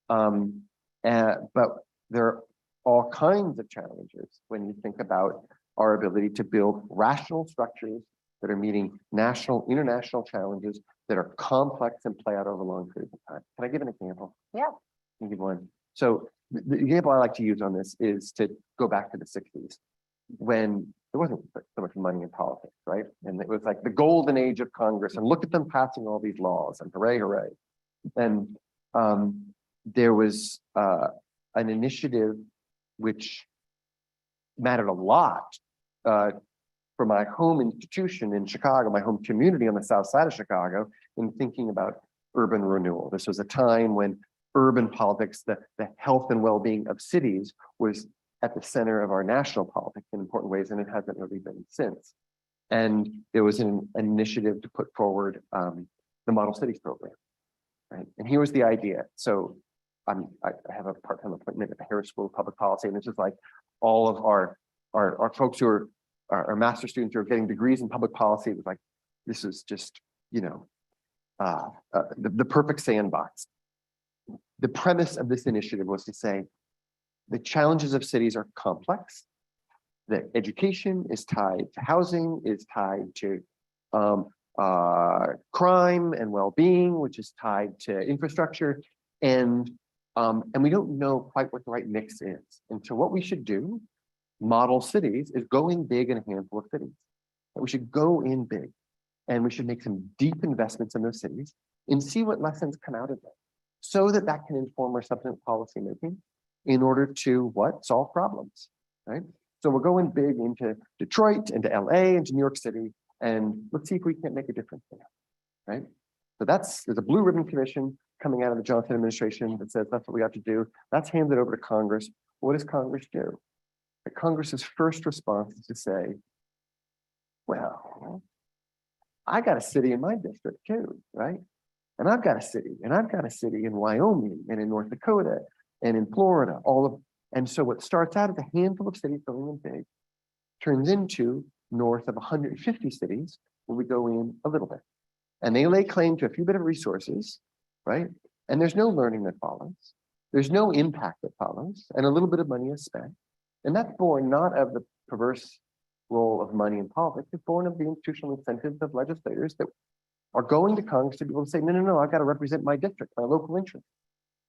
But there are all kinds of challenges when you think about our ability to build rational structures that are meeting national, international challenges that are complex and play out over long periods of time. Can I give an example? Yeah. I'll give one. So the example I like to use on this is to go back to the 60s, when there wasn't so much money in politics, right? And it was like the golden age of Congress, and look at them passing all these laws, and hooray, hooray. And there was an initiative which mattered a lot for my home institution in Chicago, my home community on the south side of Chicago, in thinking about urban renewal. This was a time when urban politics, the health and well-being of cities, was at the center of our national politics in important ways, and it hasn't really been since. And there was an initiative to put forward the Model Cities program, right? And here was the idea. So I have a part-time appointment at the Harris School of Public Policy, and this is like all of our folks who are our master students who are getting degrees in public policy. It was like, this is just, the perfect sandbox. The premise of this initiative was to say, the challenges of cities are complex. That education is tied to housing, is tied to crime and well-being, which is tied to infrastructure, and we don't know quite what the right mix is. And so what we should do, model cities, is going big in a handful of cities. We should go in big, and we should make some deep investments in those cities and see what lessons come out of them, so that that can inform our subsequent policy making in order to solve problems, right? So we're going big into Detroit, into LA, into New York City, and let's see if we can't make a difference there, right? So there's a blue ribbon commission coming out of the Johnson administration that says that's what we have to do. That's handed over to Congress. What does Congress do? Congress's first response is to say, well, I got a city in my district too, right? And I've got a city, and I've got a city in Wyoming, and in North Dakota, and in Florida, and so what starts out as a handful of cities going in big turns into north of 150 cities where we go in a little bit. And they lay claim to a few bit of resources, right? And there's no learning that follows. There's no impact that follows, and a little bit of money is spent. And that's born not of the perverse role of money in politics, it's born of the institutional incentives of legislators that are going to Congress to be able to say, no, no, no, I've got to represent my district, my local interest,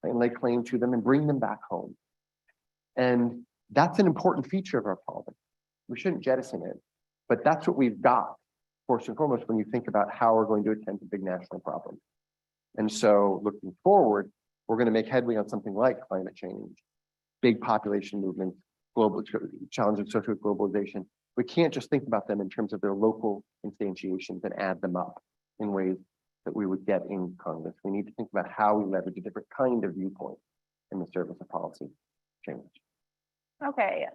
and lay claim to them and bring them back home. And that's an important feature of our politics. We shouldn't jettison it, but that's what we've got, first and foremost, when you think about how we're going to attend to big national problems. And so looking forward, we're going to make headway on something like climate change, big population movements, global challenge of social globalization. We can't just think about them in terms of their local instantiations and add them up in ways that we would get in Congress. We need to think about how we leverage a different kind of viewpoint in the service of policy change. Okay,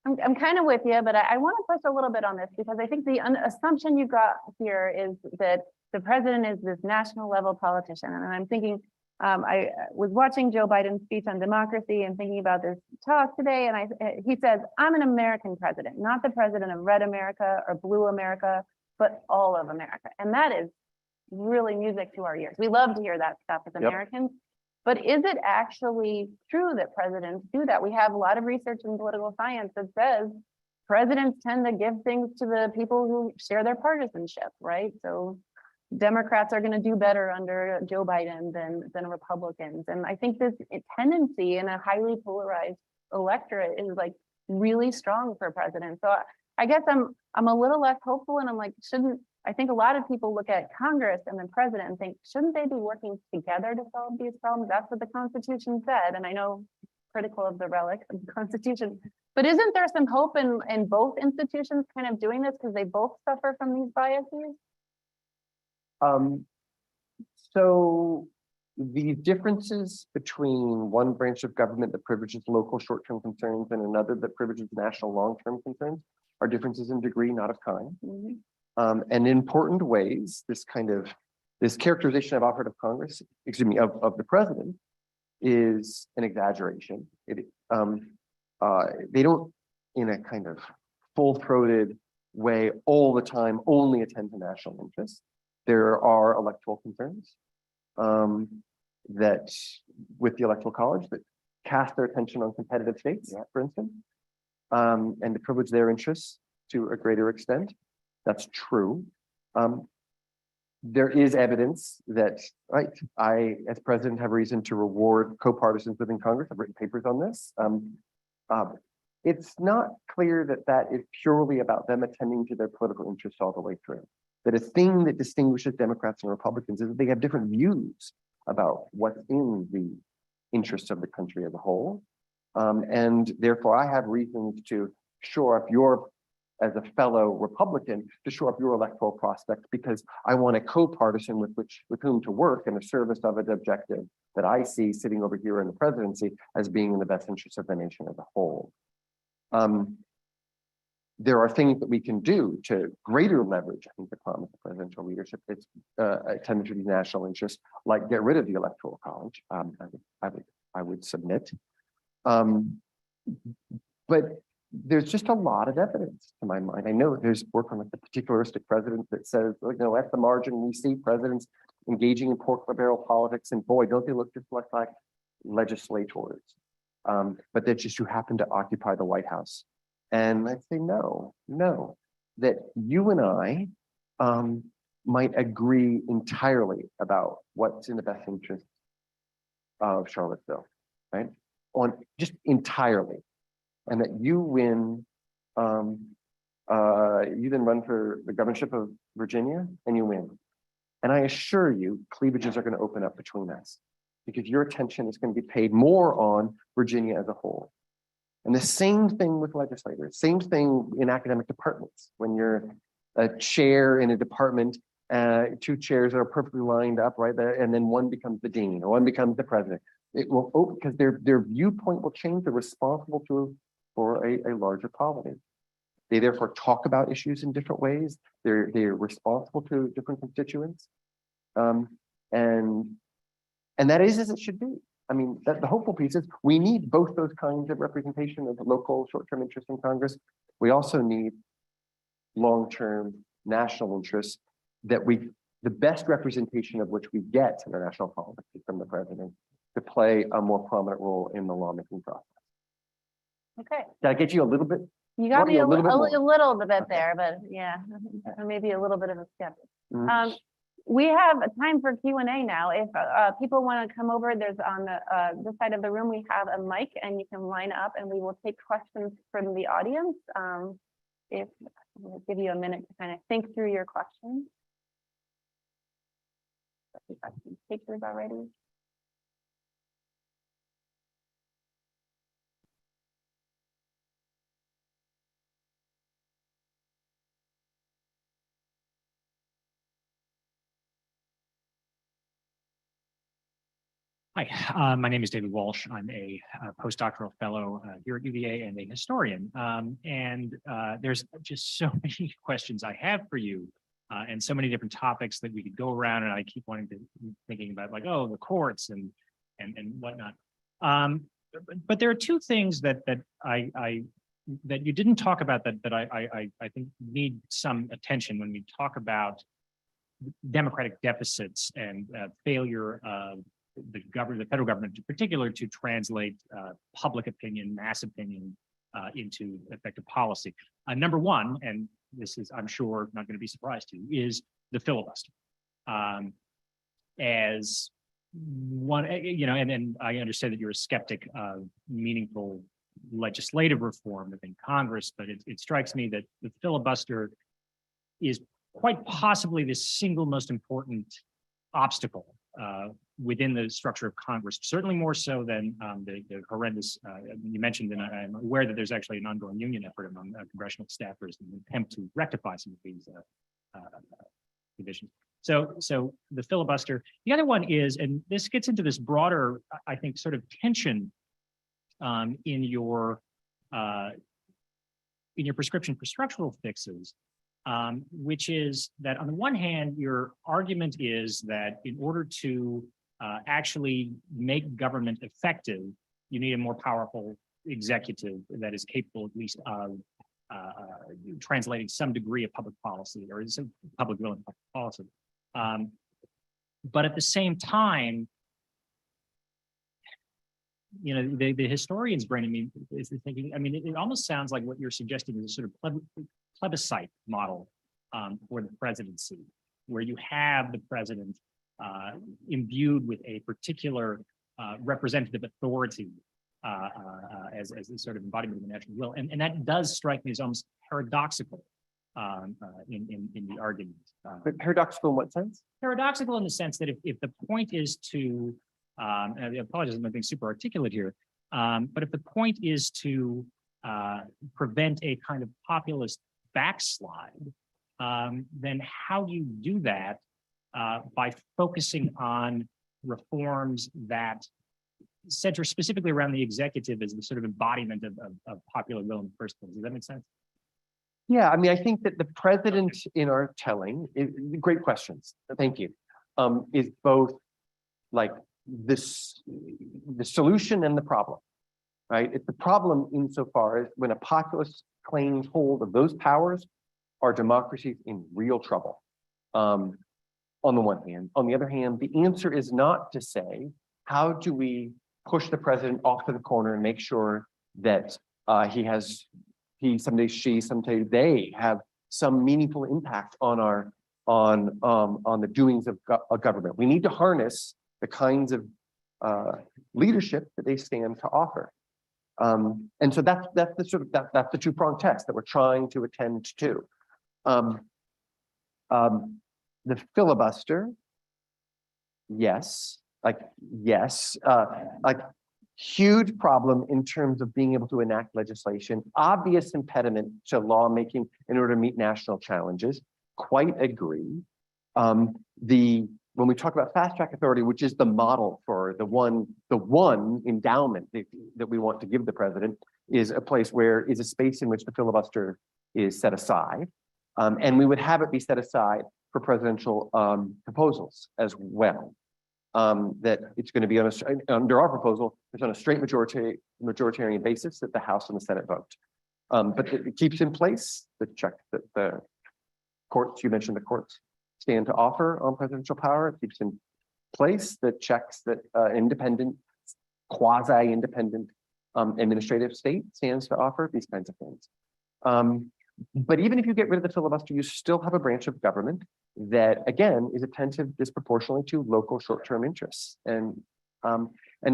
I'm kind of with you, but I want to push a little bit on this because I think the assumption you got here is that the president is this national level politician. And I'm thinking, I was watching Joe Biden's speech on democracy and thinking about this talk today. And he says, I'm an American president, not the president of red America or blue America, but all of America. And that is really music to our ears. We love to hear that stuff as Americans. But is it actually true that presidents do that? We have a lot of research in political science that says presidents tend to give things to the people who share their partisanship, right? So Democrats are going to do better under Joe Biden than Republicans. And I think this tendency in a highly polarized electorate is like really strong for presidents. So I guess I'm a little less hopeful, and I'm like, I think a lot of people look at Congress and the president and think, shouldn't they be working together to solve these problems? That's what the Constitution said. And I know critical of the relics of the Constitution, but isn't there some hope in both institutions kind of doing this because they both suffer from these biases? So the differences between one branch of government that privileges local short-term concerns and another that privileges national long-term concerns are differences in degree, not of kind. Mm-hmm. And in important ways, this characterization I've offered of Congress, excuse me, of the president is an exaggeration. They don't, in a kind of full-throated way all the time, only attend to national interests. There are electoral concerns that with the Electoral College that cast their attention on competitive states, for instance, and to privilege their interests to a greater extent. That's true. There is evidence that, right, I, as president, have reason to reward co-partisans within Congress. I've written papers on this. It's not clear that that is purely about them attending to their political interests all the way through. That a thing that distinguishes Democrats and Republicans is that they have different views about what's in the interests of the country as a whole. And therefore, I have reasons to shore up your, as a fellow Republican, to shore up your electoral prospects because I want a co-partisan with whom to work in the service of an objective that I see sitting over here in the presidency as being in the best interest of the nation as a whole. There are things that we can do to greater leverage, I think, the promise of presidential leadership. It's attending to these national interests, like get rid of the Electoral College. I would submit. But there's just a lot of evidence to my mind. I know there's work on like the particularistic president that says, you know, at the margin, we see presidents engaging in pork barrel politics, and boy, don't they look just like legislators. But that just who happen to occupy the White House. And I say, no, that you and I might agree entirely about what's in the best interest of Charlottesville, right? On just entirely. And that you win, you then run for the governorship of Virginia and you win. And I assure you, cleavages are going to open up between us because your attention is going to be paid more on Virginia as a whole. And the same thing with legislators, same thing in academic departments. When you're a chair in a department, two chairs are perfectly lined up right there, and then one becomes the dean or one becomes the president. It will open because their viewpoint will change. They're responsible for a larger polity. They therefore talk about issues in different ways. They're responsible to different constituents, and that is as it should be. I mean, the hopeful piece is we need both those kinds of representation of the local short-term interest in Congress. We also need long-term national interests that the best representation of which we get in our national politics is from the president to play a more prominent role in the lawmaking process. Okay. Did I get you a little bit? You got me a little bit more. there, but yeah, maybe a little bit of a skeptic. we have a time for Q&A now. If people want to come over, there's on the side of the room, we have a mic and you can line up and we will take questions from the audience. If we'll give you a minute to kind of think through your questions. Takers already. Hi, my name is David Walsh. I'm a postdoctoral fellow here at UVA and a historian. There's just so many questions I have for you and so many different topics that we could go around, and I keep wanting to thinking about like, oh, the courts and whatnot. But there are two things that you didn't talk about that I think need some attention when we talk about democratic deficits and failure of the federal government in particular, to translate public opinion, mass opinion into effective policy. Number one, and this is, I'm sure, not going to be surprised to you, is the filibuster. As one, and I understand that you're a skeptic of meaningful legislative reform within Congress, but it strikes me that the filibuster is quite possibly the single most important obstacle within the structure of Congress, certainly more so than the horrendous, you mentioned, and I'm aware that there's actually an ongoing union effort among congressional staffers in an attempt to rectify some of these conditions. So the filibuster. The other one is, and this gets into this broader, I think, sort of tension in your prescription for structural fixes, which is that on the one hand, your argument is that in order to actually make government effective, you need a more powerful executive that is capable at least of translating some degree of public policy or some public will and public policy. But at the same time, the historian's brain in me is thinking, it almost sounds like what you're suggesting is a sort of plebiscite model for the presidency, where you have the president imbued with a particular representative authority as a sort of embodiment of the national will. And that does strike me as almost paradoxical in the argument. But paradoxical in what sense? Paradoxical in the sense that if the point is to, and I apologize, I'm not being super articulate here, but if the point is to prevent a kind of populist backslide, then how do you do that by focusing on reforms that center specifically around the executive as the sort of embodiment of popular will in the first place? Does that make sense? Yeah, I think that the president in our telling, great questions, thank you, is both like the solution and the problem, right? It's the problem insofar as when a populist claims hold of those powers, our democracy's in real trouble, on the one hand. On the other hand, the answer is not to say, how do we push the president off to the corner and make sure that he, someday she, someday they have some meaningful impact on the doings of government. We need to harness the kinds of leadership that they stand to offer. And so that's the two-pronged test that we're trying to attend to. The filibuster, yes, huge problem in terms of being able to enact legislation, obvious impediment to lawmaking in order to meet national challenges. Quite agree. When we talk about fast track authority, which is the model for the one endowment that we want to give the president, is a space in which the filibuster is set aside. And we would have it be set aside for presidential proposals as well. That it's going to be under our proposal, it's on a straight majoritarian basis that the House and the Senate vote. But it keeps in place the check that the courts, you mentioned the courts, stand to offer on presidential power. It keeps in place the checks that independent, quasi-independent administrative state stands to offer, these kinds of things. But even if you get rid of the filibuster, you still have a branch of government that, again, is attentive disproportionately to local short-term interests. And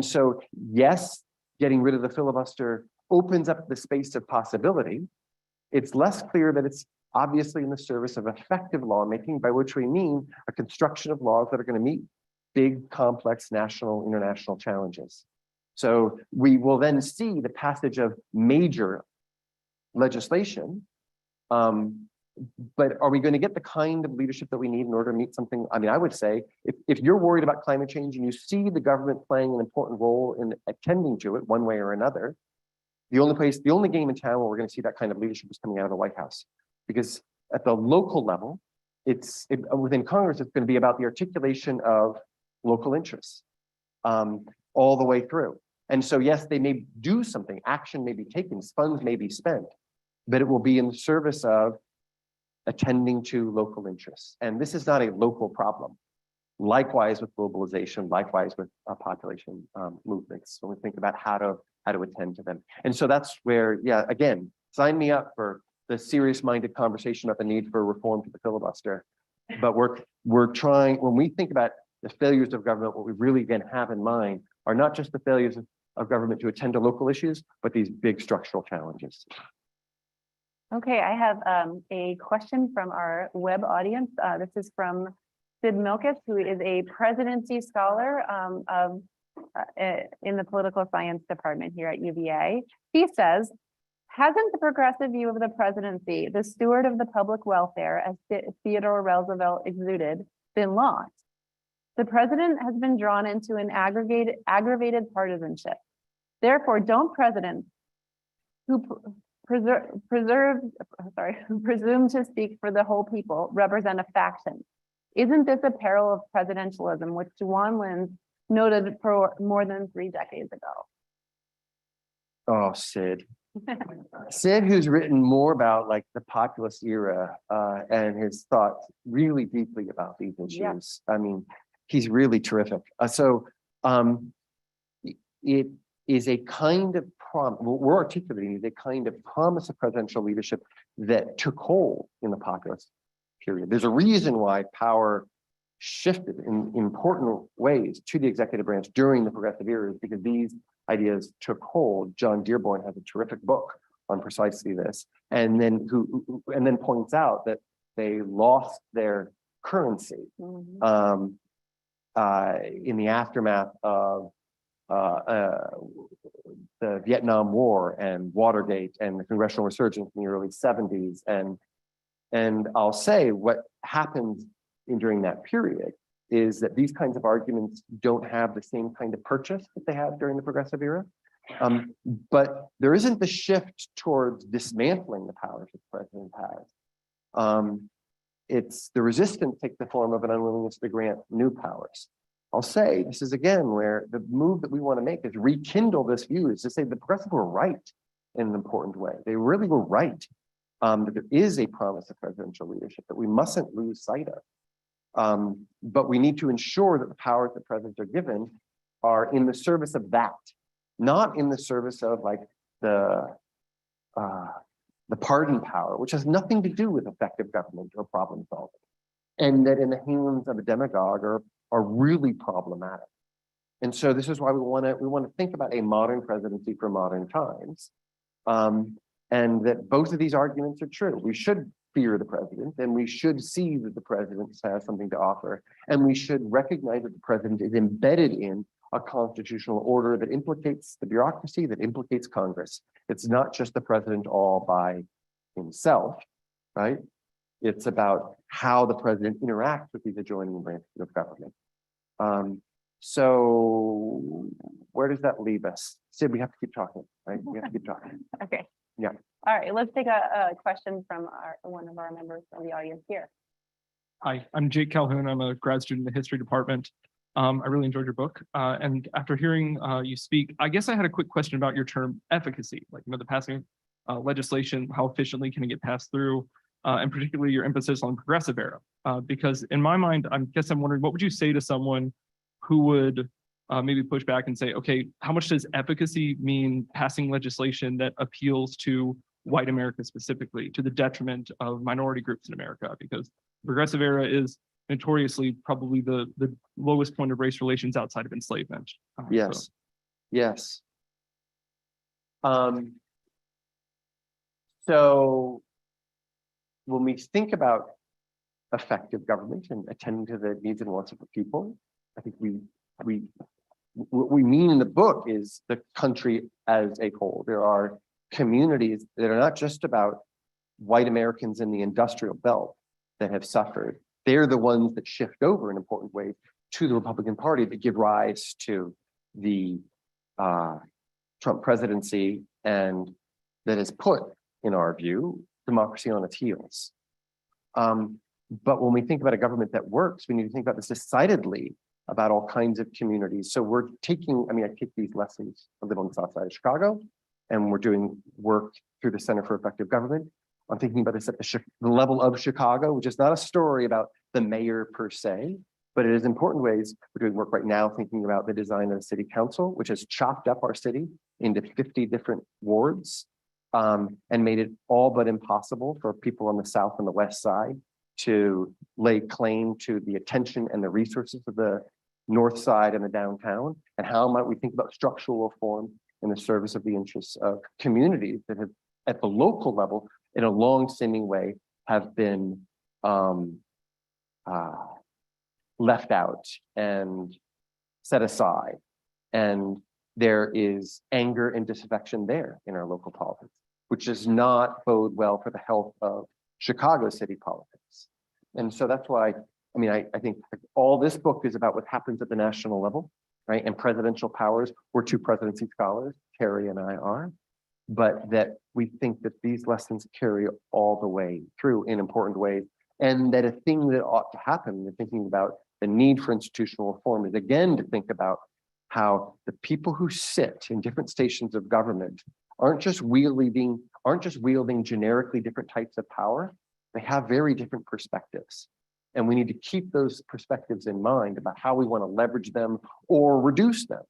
so, yes, getting rid of the filibuster opens up the space of possibility. It's less clear that it's obviously in the service of effective lawmaking, by which we mean a construction of laws that are going to meet big, complex national, international challenges. So we will then see the passage of major legislation. But are we going to get the kind of leadership that we need in order to meet something? I mean, I would say if you're worried about climate change and you see the government playing an important role in attending to it one way or another, the only game in town where we're going to see that kind of leadership is coming out of the White House. Because at the local level, within Congress, it's going to be about the articulation of local interests all the way through. And so, yes, they may do something, action may be taken, funds may be spent, but it will be in the service of attending to local interests. And this is not a local problem. Likewise with globalization, likewise with population movements, when we think about how to attend to them. And so that's where, yeah, again, sign me up for the serious-minded conversation about the need for reform to the filibuster. But we're trying, when we think about the failures of government, what we really again have in mind are not just the failures of government to attend to local issues, but these big structural challenges. Okay, I have a question from our web audience. This is from Sid Milkis, who is a presidency scholar in the political science department here at UVA. He says, hasn't the progressive view of the presidency, the steward of the public welfare, as Theodore Roosevelt exuded, been lost? The president has been drawn into an aggravated partisanship. Therefore, don't presidents who presume to speak for the whole people represent a faction? Isn't this a peril of presidentialism, which Juan Lins noted for more than 3 decades ago? Oh, Sid. Sid, who's written more about like the populist era and his thoughts really deeply about these issues. Yeah. I mean, he's really terrific. It is a kind of promise, what we're articulating is a kind of promise of presidential leadership that took hold in the populist period. There's a reason why power shifted in important ways to the executive branch during the progressive era, because these ideas took hold. John Dearborn has a terrific book on precisely this, and then points out that they lost their currency in the aftermath of the Vietnam War and Watergate and the congressional resurgence in the early 70s. And I'll say what happened during that period is that these kinds of arguments don't have the same kind of purchase that they had during the progressive era. But there isn't the shift towards dismantling the powers that the president has. It's the resistance takes the form of an unwillingness to grant new powers. I'll say this is again where the move that we want to make is rekindle this view, is to say the progressives were right in an important way. They really were right that there is a promise of presidential leadership that we mustn't lose sight of. But we need to ensure that the powers that presidents are given are in the service of that, not in the service of like the pardon power, which has nothing to do with effective government or problem solving, and that in the hands of a demagogue are really problematic. And so this is why we want to think about a modern presidency for modern times, and that both of these arguments are true. We should fear the president, and we should see that the president has something to offer, and we should recognize that the president is embedded in a constitutional order that implicates the bureaucracy, that implicates Congress. It's not just the president all by himself, right? It's about how the president interacts with these adjoining branches of government. So where does that leave us? Sid, we have to keep talking, right? We have to keep talking. Okay. Yeah. All right, let's take a question from one of our members from the audience here. Hi, I'm Jake Calhoun. I'm a grad student in the history department. I really enjoyed your book. And after hearing you speak, I guess I had a quick question about your term efficacy, like, the passing legislation, how efficiently can it get passed through, and particularly your emphasis on progressive era. Because in my mind, I'm wondering, what would you say to someone who would maybe push back and say, okay, how much does efficacy mean passing legislation that appeals to white America specifically, to the detriment of minority groups in America, because the progressive era is notoriously probably the lowest point of race relations outside of enslavement. Yes, yes. So when we think about effective government and attending to the needs and wants of the people, I think what we mean in the book is the country as a whole. There are communities that are not just about white Americans in the industrial belt that have suffered. They're the ones that shift over in important ways to the Republican Party that give rise to the Trump presidency, and that has put, in our view, democracy on its heels. But when we think about a government that works, we need to think about this decidedly about all kinds of communities. So we're taking, I take these lessons. I live on the south side of Chicago, and we're doing work through the Center for Effective Government. I'm thinking about this at the level of Chicago, which is not a story about the mayor per se, but it is important ways. We're doing work right now thinking about the design of the city council, which has chopped up our city into 50 different wards, and made it all but impossible for people on the south and the west side to lay claim to the attention and the resources of the north side and the downtown. And how might we think about structural reform in the service of the interests of communities that have, at the local level, in a long-standing way, have been left out and set aside. And there is anger and disaffection there in our local politics, which does not bode well for the health of Chicago city politics. And so that's why, I think all this book is about what happens at the national level, right? And presidential powers. We're two presidency scholars, Terry and I are, but that we think that these lessons carry all the way through in important ways. And that a thing that ought to happen, when thinking about the need for institutional reform, is again to think about how the people who sit in different stations of government aren't just wielding generically different types of power. They have very different perspectives. And we need to keep those perspectives in mind about how we want to leverage them or reduce them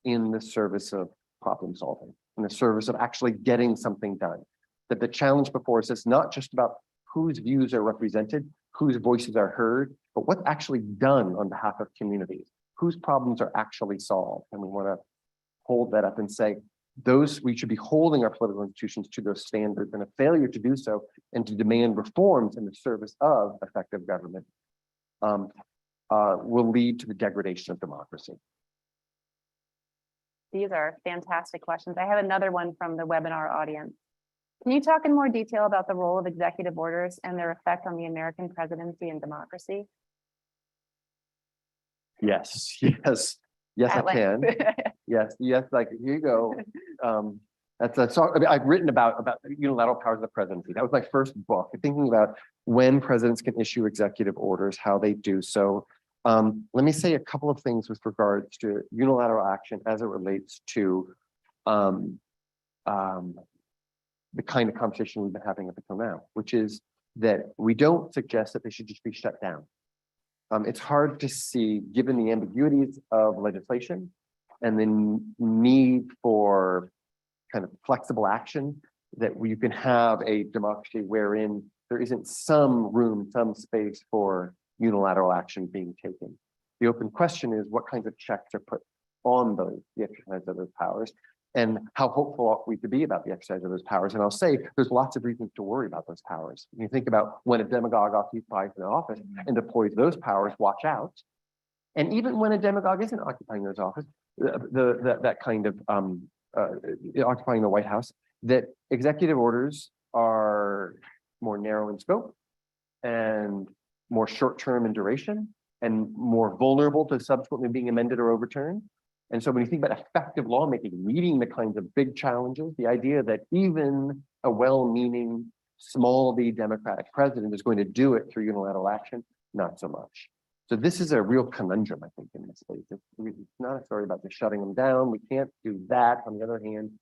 in the service of problem solving, in the service of actually getting something done. That the challenge before us is not just about whose views are represented, whose voices are heard, but what's actually done on behalf of communities, whose problems are actually solved. And we want to hold that up and say, we should be holding our political institutions to those standards, and a failure to do so and to demand reforms in the service of effective government will lead to the degradation of democracy. These are fantastic questions. I have another one from the webinar audience. Can you talk in more detail about the role of executive orders and their effect on the American presidency and democracy? Yes, I can. Yes, like here you go. That's a song. I've written about unilateral powers of the presidency. That was my first book, thinking about when presidents can issue executive orders, how they do so. Let me say a couple of things with regards to unilateral action as it relates to the kind of conversation we've been having up until now, which is that we don't suggest that they should just be shut down. It's hard to see, given the ambiguities of legislation and the need for kind of flexible action, that you can have a democracy wherein there isn't some room, some space for unilateral action being taken. The open question is what kinds of checks are put on the exercise of those powers, and how hopeful ought we to be about the exercise of those powers. And I'll say there's lots of reasons to worry about those powers. When you think about when a demagogue occupies an office and deploys those powers, watch out. And even when a demagogue isn't occupying those office, that kind of occupying the White House, that executive orders are more narrow in scope and more short-term in duration and more vulnerable to subsequently being amended or overturned. And so when you think about effective lawmaking, meeting the kinds of big challenges, the idea that even a well-meaning, small d Democratic president is going to do it through unilateral action, not so much. So this is a real conundrum, I think, in this space. It's not a story about just shutting them down. We can't do that. On the other hand,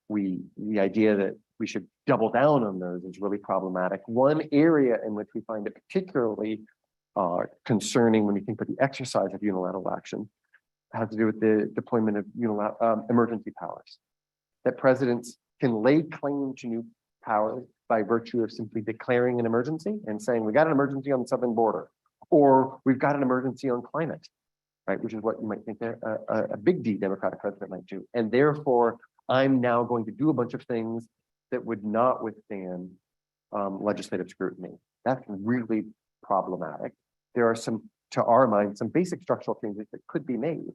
the idea that we should double down on those is really problematic. One area in which we find it particularly concerning when we think about the exercise of unilateral action has to do with the deployment of emergency powers. That presidents can lay claim to new powers by virtue of simply declaring an emergency and saying, we got an emergency on the southern border, or we've got an emergency on climate, right? Which is what you might think a big D Democratic president might do. And therefore, I'm now going to do a bunch of things that would not withstand legislative scrutiny. That's really problematic. There are some, to our mind, some basic structural changes that could be made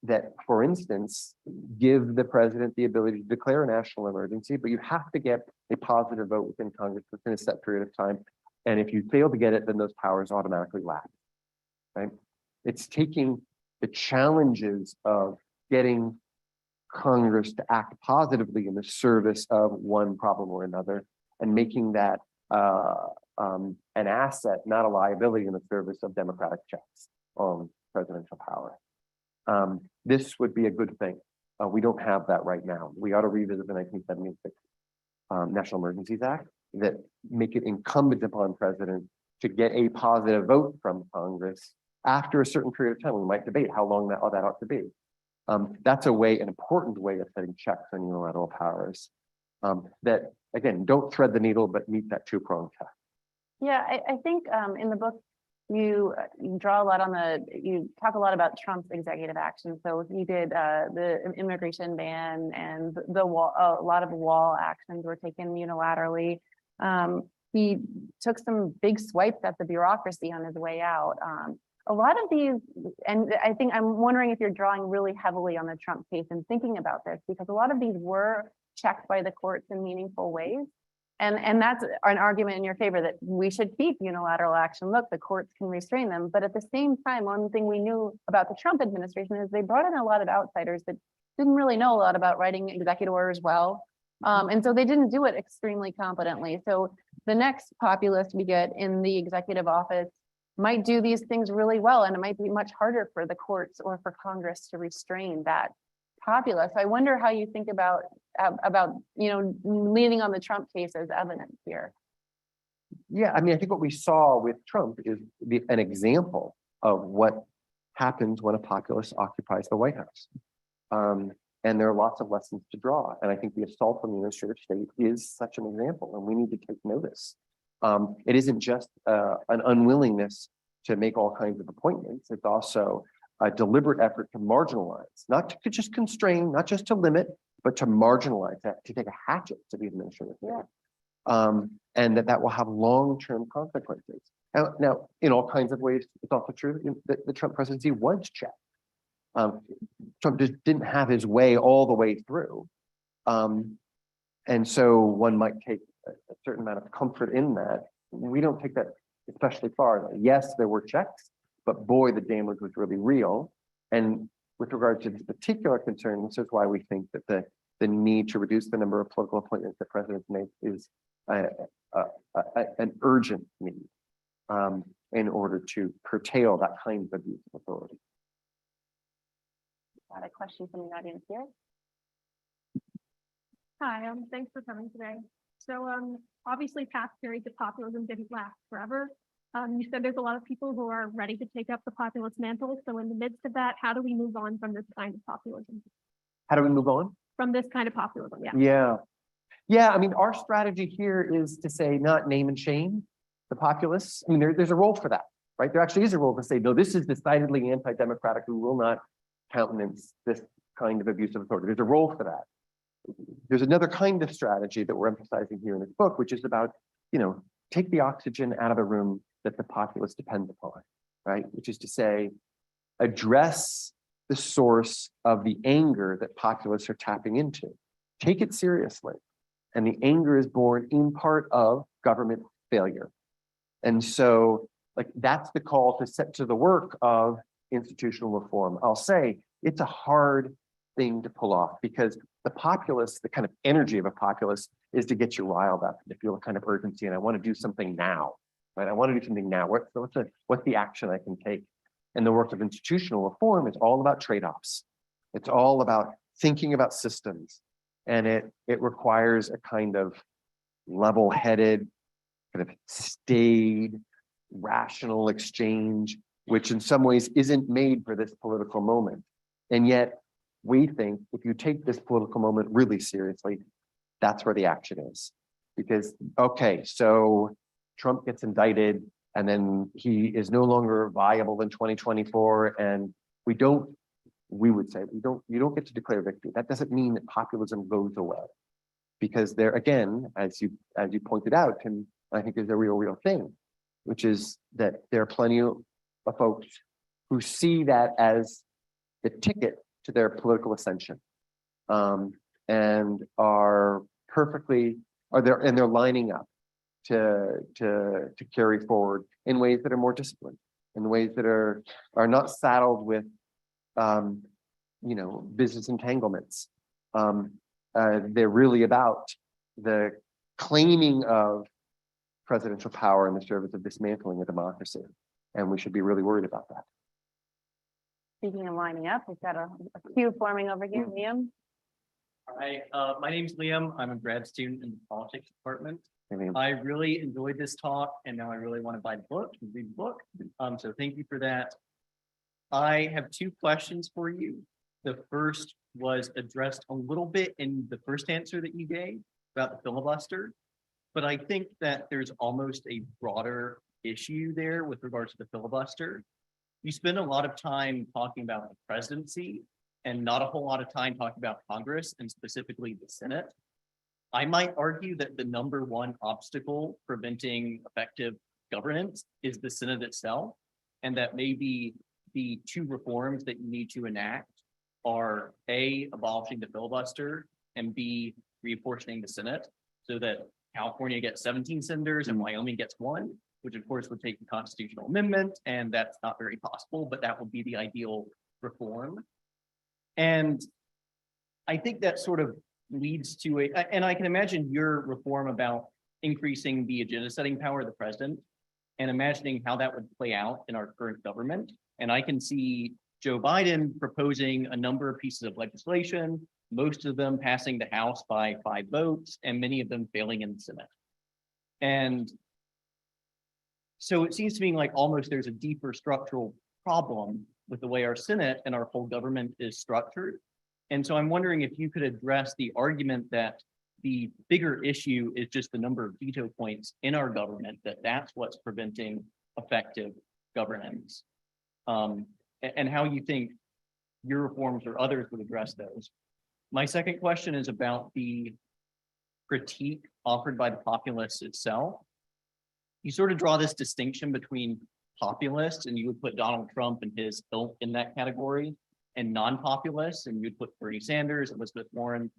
that, for instance, give the president the ability to declare a national emergency, but you have to get a positive vote within Congress within a set period of time. And if you fail to get it, then those powers automatically lapse, right? It's taking the challenges of getting Congress to act positively in the service of one problem or another and making that an asset, not a liability in the service of democratic checks on presidential power. This would be a good thing. We don't have that right now. We ought to revisit the 1976 National Emergencies Act that make it incumbent upon president to get a positive vote from Congress after a certain period of time. We might debate how long that ought to be. That's a way, an important way of setting checks on unilateral powers that, again, don't thread the needle, but meet that two-pronged test. Yeah, I think in the book, you draw a lot on you talk a lot about Trump's executive action. So he did the immigration ban and the wall, a lot of wall actions were taken unilaterally. He took some big swipes at the bureaucracy on his way out. A lot of these, and I think I'm wondering if you're drawing really heavily on the Trump case and thinking about this, because a lot of these were checked by the courts in meaningful ways. And that's an argument in your favor that we should keep unilateral action. Look, the courts can restrain them. But at the same time, one thing we knew about the Trump administration is they brought in a lot of outsiders that didn't really know a lot about writing executive orders well. And so they didn't do it extremely competently. So the next populist we get in the executive office might do these things really well, and it might be much harder for the courts or for Congress to restrain that populace. I wonder how you think about leaning on the Trump case as evidence here. Yeah, I mean, I think what we saw with Trump is an example of what happens when a populace occupies the White House. And there are lots of lessons to draw. And I think the assault on the administrative state is such an example, and we need to take notice. It isn't just an unwillingness to make all kinds of appointments. It's also a deliberate effort to marginalize, not to just constrain, not just to limit, but to marginalize, that to take a hatchet to the administrative state. And that will have long-term consequences. Now, in all kinds of ways, it's also true that the Trump presidency was checked. Trump just didn't have his way all the way through. And so one might take a certain amount of comfort in that. We don't take that especially far. Yes, there were checks, but boy, the damage was really real. And with regard to this particular concern, this is why we think that the need to reduce the number of political appointments that presidents make is an urgent need in order to curtail that kind of abuse of authority. Got a question from the audience here. Hi, thanks for coming today. So obviously past periods of populism didn't last forever. You said there's a lot of people who are ready to take up the populist mantle. So in the midst of that, how do we move on from this kind of populism? How do we move on? From this kind of populism, Yeah, I mean, our strategy here is to say not name and shame the populists. I mean, there's a role for that, right? There actually is a role to say, no, this is decidedly anti-democratic. We will not countenance this kind of abuse of authority. There's a role for that. There's another kind of strategy that we're emphasizing here in this book, which is about, take the oxygen out of the room that the populace depends upon, right? Which is to say, address the source of the anger that populists are tapping into. Take it seriously. And the anger is born in part of government failure. And so, that's the call to set to the work of institutional reform. I'll say it's a hard thing to pull off because the populace, the kind of energy of a populace is to get you riled up, to feel a kind of urgency, and I want to do something now, right? I want to do something now. What's the action I can take? And the work of institutional reform is all about trade-offs. It's all about thinking about systems, and it requires a kind of level-headed, kind of staid, rational exchange, which in some ways isn't made for this political moment. And yet we think if you take this political moment really seriously, That's where the action is. Because, okay, so Trump gets indicted and then he is no longer viable in 2024. And we would say, you don't get to declare victory. That doesn't mean that populism goes away. Because there, again, as you pointed out, and I think is a real thing, which is that there are plenty of folks who see that as the ticket to their political ascension, and are they're lining up to carry forward in ways that are more disciplined, in ways that are not saddled with business entanglements. They're really about the claiming of presidential power in the service of dismantling a democracy. And we should be really worried about that. Speaking of lining up, we've got a queue forming over here, Liam. Hi, my name's Liam. I'm a grad student in the politics department. I mean, I really enjoyed this talk and now I really want to buy the book and read the book. So thank you for that. I have two questions for you. The first was addressed a little bit in the first answer that you gave about the filibuster, but I think that there's almost a broader issue there with regards to the filibuster. You spend a lot of time talking about the presidency and not a whole lot of time talking about Congress and specifically the Senate. I might argue that the number one obstacle preventing effective governance is the Senate itself, and that maybe the two reforms that you need to enact are A, abolishing the filibuster, and B, reapportioning the Senate so that California gets 17 senators and Wyoming gets 1, which of course would take the constitutional amendment, and that's not very possible, but that would be the ideal reform. And I think that sort of leads to and I can imagine your reform about increasing the agenda setting power of the president and imagining how that would play out in our current government. And I can see Joe Biden proposing a number of pieces of legislation, most of them passing the House by 5 votes, and many of them failing in the Senate. And so it seems to me like almost there's a deeper structural problem with the way our Senate and our whole government is structured. And so I'm wondering if you could address the argument that the bigger issue is just the number of veto points in our government, that's what's preventing effective governance. And how you think your reforms or others would address those. My second question is about the critique offered by the populists itself. You sort of draw this distinction between populists, and you would put Donald Trump and his ilk in that category, and non-populists, and you'd put Bernie Sanders, Elizabeth Warren,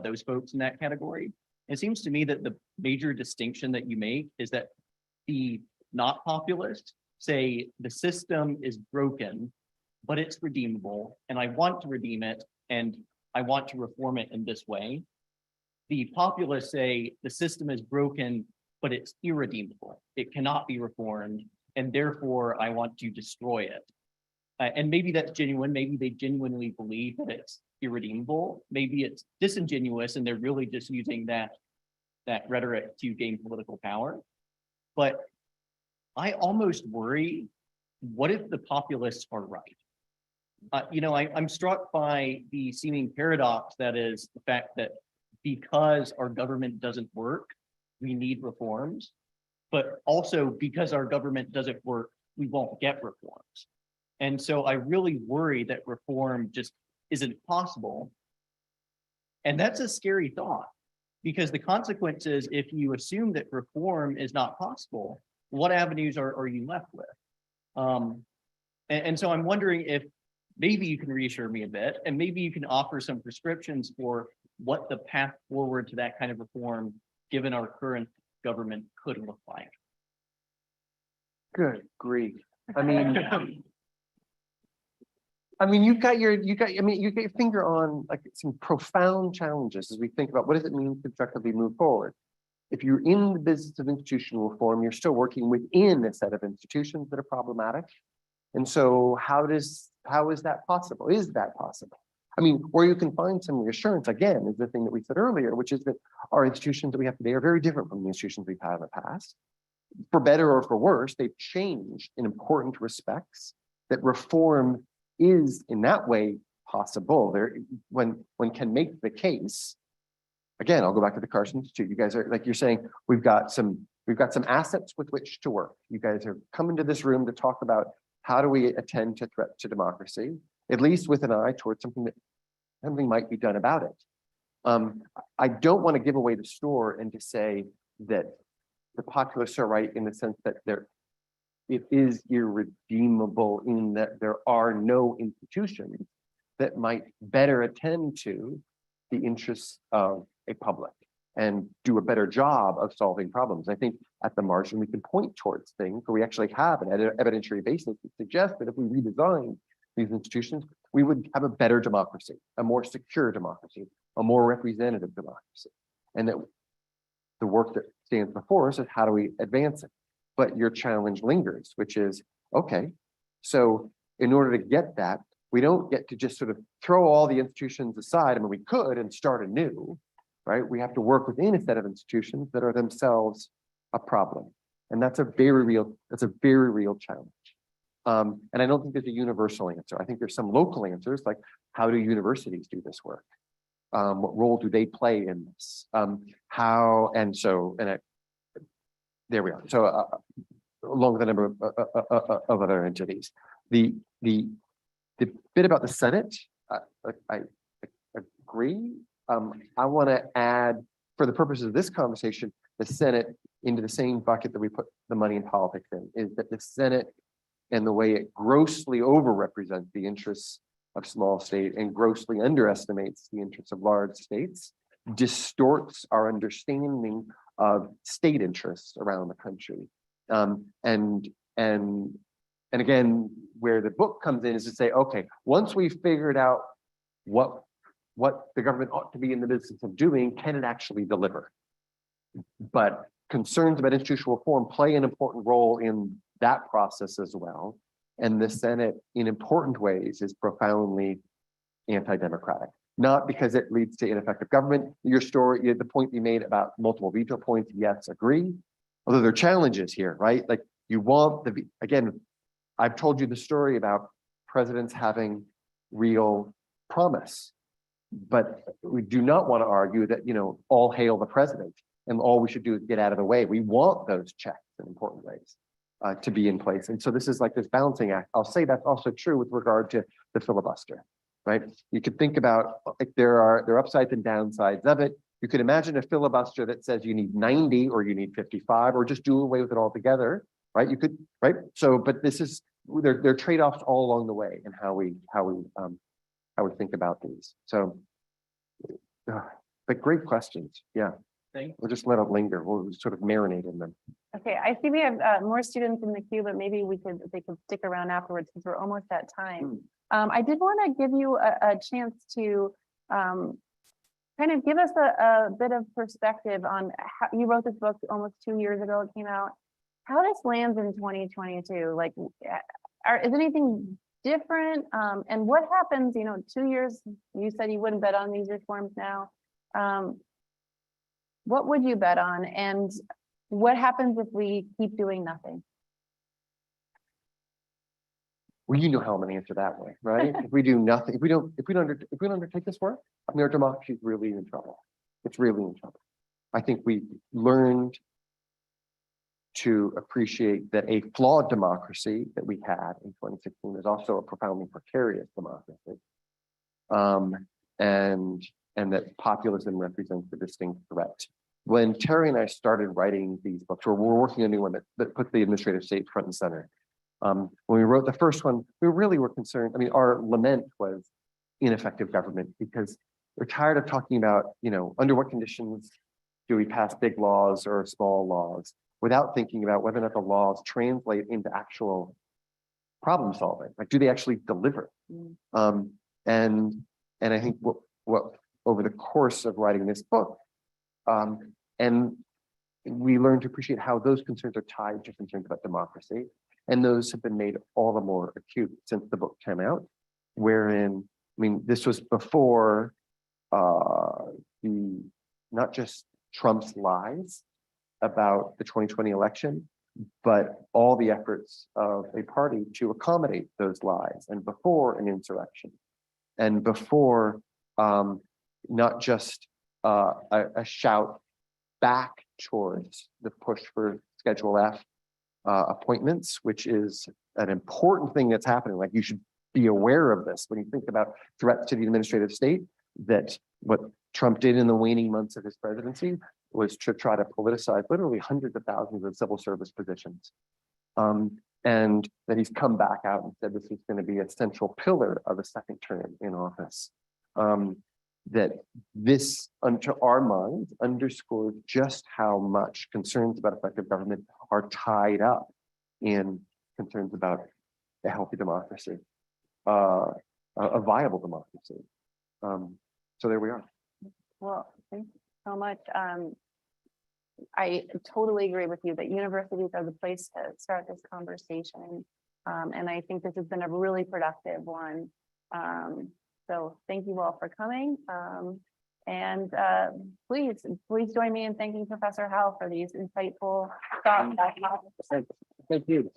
those folks in that category. It seems to me that the major distinction that you make is that the not populists say the system is broken, but it's redeemable, and I want to redeem it, and I want to reform it in this way. The populists say the system is broken, but it's irredeemable. It cannot be reformed, and therefore I want to destroy it. And maybe that's genuine. Maybe they genuinely believe that it's irredeemable. Maybe it's disingenuous, and they're really just using that rhetoric to gain political power. But I almost worry, what if the populists are right? I'm struck by the seeming paradox that is the fact that because our government doesn't work, we need reforms, but also because our government doesn't work, we won't get reforms. And so I really worry that reform just isn't possible. And that's a scary thought, because the consequence is if you assume that reform is not possible, what avenues are you left with? And so I'm wondering if maybe you can reassure me a bit, and maybe you can offer some prescriptions for what the path forward to that kind of reform, given our current government, could look like. good grief. You've got your finger on like some profound challenges as we think about what does it mean to constructively move forward. If you're in the business of institutional reform, you're still working within a set of institutions that are problematic. And so how is that possible? Is that possible? Where you can find some reassurance, again, is the thing that we said earlier, which is that our institutions that we have today are very different from the institutions we've had in the past. For better or for worse, they've changed in important respects, that reform is in that way possible. One can make the case again, I'll go back to the Carson Institute. You guys are, like you're saying, we've got some assets with which to work. You guys are coming to this room to talk about how do we attend to threat to democracy, at least with an eye towards something might be done about it. I don't want to give away the store and to say that the populists are right in the sense that it is irredeemable in that there are no institutions that might better attend to the interests of a public and do a better job of solving problems. I think at the margin, we can point towards things where we actually have an evidentiary basis that suggests that if we redesign these institutions, we would have a better democracy, a more secure democracy, a more representative democracy. And that the work that stands before us is how do we advance it? But your challenge lingers, which is, okay, so in order to get that, we don't get to just sort of throw all the institutions aside. I mean, we could and start anew, right? We have to work within a set of institutions that are themselves a problem. And that's a very real challenge. And I don't think there's a universal answer. I think there's some local answers, like how do universities do this work? What role do they play in this? There we are. So along with a number of other entities. The bit about the Senate, I agree. I want to add, for the purposes of this conversation, the Senate into the same bucket that we put the money in politics in, is that the Senate and the way it grossly overrepresents the interests of small state and grossly underestimates the interests of large states distorts our understanding of state interests around the country. And again, where the book comes in is to say, okay, once we've figured out what the government ought to be in the business of doing, can it actually deliver? But concerns about institutional reform play an important role in that process as well. And the Senate, in important ways, is profoundly anti-democratic. Not because it leads to ineffective government. Your story, the point you made about multiple veto points, yes, agree. Although there are challenges here, right? Like you want again, I've told you the story about presidents having real promise, but we do not want to argue that, all hail the president and all we should do is get out of the way. We want those checks in important ways to be in place. And so this is like this balancing act. I'll say that's also true with regard to the filibuster, right? You could think about, like, there are upsides and downsides of it. You could imagine a filibuster that says you need 90 or you need 55 or just do away with it altogether, right? You could, right? So, but this is, there are trade-offs all along the way in how we think about these. So, but great questions. Yeah. We'll just let it linger. We'll sort of marinate in them. Okay, I see we have more students in the queue, but maybe they could stick around afterwards because we're almost at time. I did want to give you a chance to kind of give us a bit of perspective on how you wrote this book almost 2 years ago. It came out. How this lands in 2022? Like, is anything different? And what happens? 2 years. You said you wouldn't bet on these reforms now. What would you bet on? And what happens if we keep doing nothing? Well, you know how I'm going to answer that way, right? If we do nothing, if we don't undertake this work, I mean, our democracy is really in trouble. It's really in trouble. I think we learned to appreciate that a flawed democracy that we had in 2016 is also a profoundly precarious democracy, and that populism represents a distinct threat. When Terry and I started writing these books, we're working on a new one that puts the administrative state front and center. When we wrote the first one, we really were concerned. I mean, our lament was ineffective government because we're tired of talking about, under what conditions do we pass big laws or small laws without thinking about whether or not the laws translate into actual problem solving. Like, do they actually deliver? And I think what over the course of writing this book, and we learned to appreciate how those concerns are tied to concerns about democracy. And those have been made all the more acute since the book came out, wherein, I mean, this was before not just Trump's lies about the 2020 election, but all the efforts of a party to accommodate those lies, and before an insurrection, and before not just a shout back towards the push for Schedule F appointments, which is an important thing that's happening. Like, you should be aware of this when you think about threats to the administrative state, that what Trump did in the waning months of his presidency was to try to politicize literally hundreds of thousands of civil service positions. And that he's come back out and said this is going to be a central pillar of a second term in office. That this, to our minds, underscores just how much concerns about effective government are tied up in concerns about a healthy democracy, a viable democracy. So there we are. Well, thank you so much. I totally agree with you that universities are the place to start this conversation. And I think this has been a really productive one. So thank you all for coming. And please join me in thanking Professor Howell for these insightful thoughts. Thank you.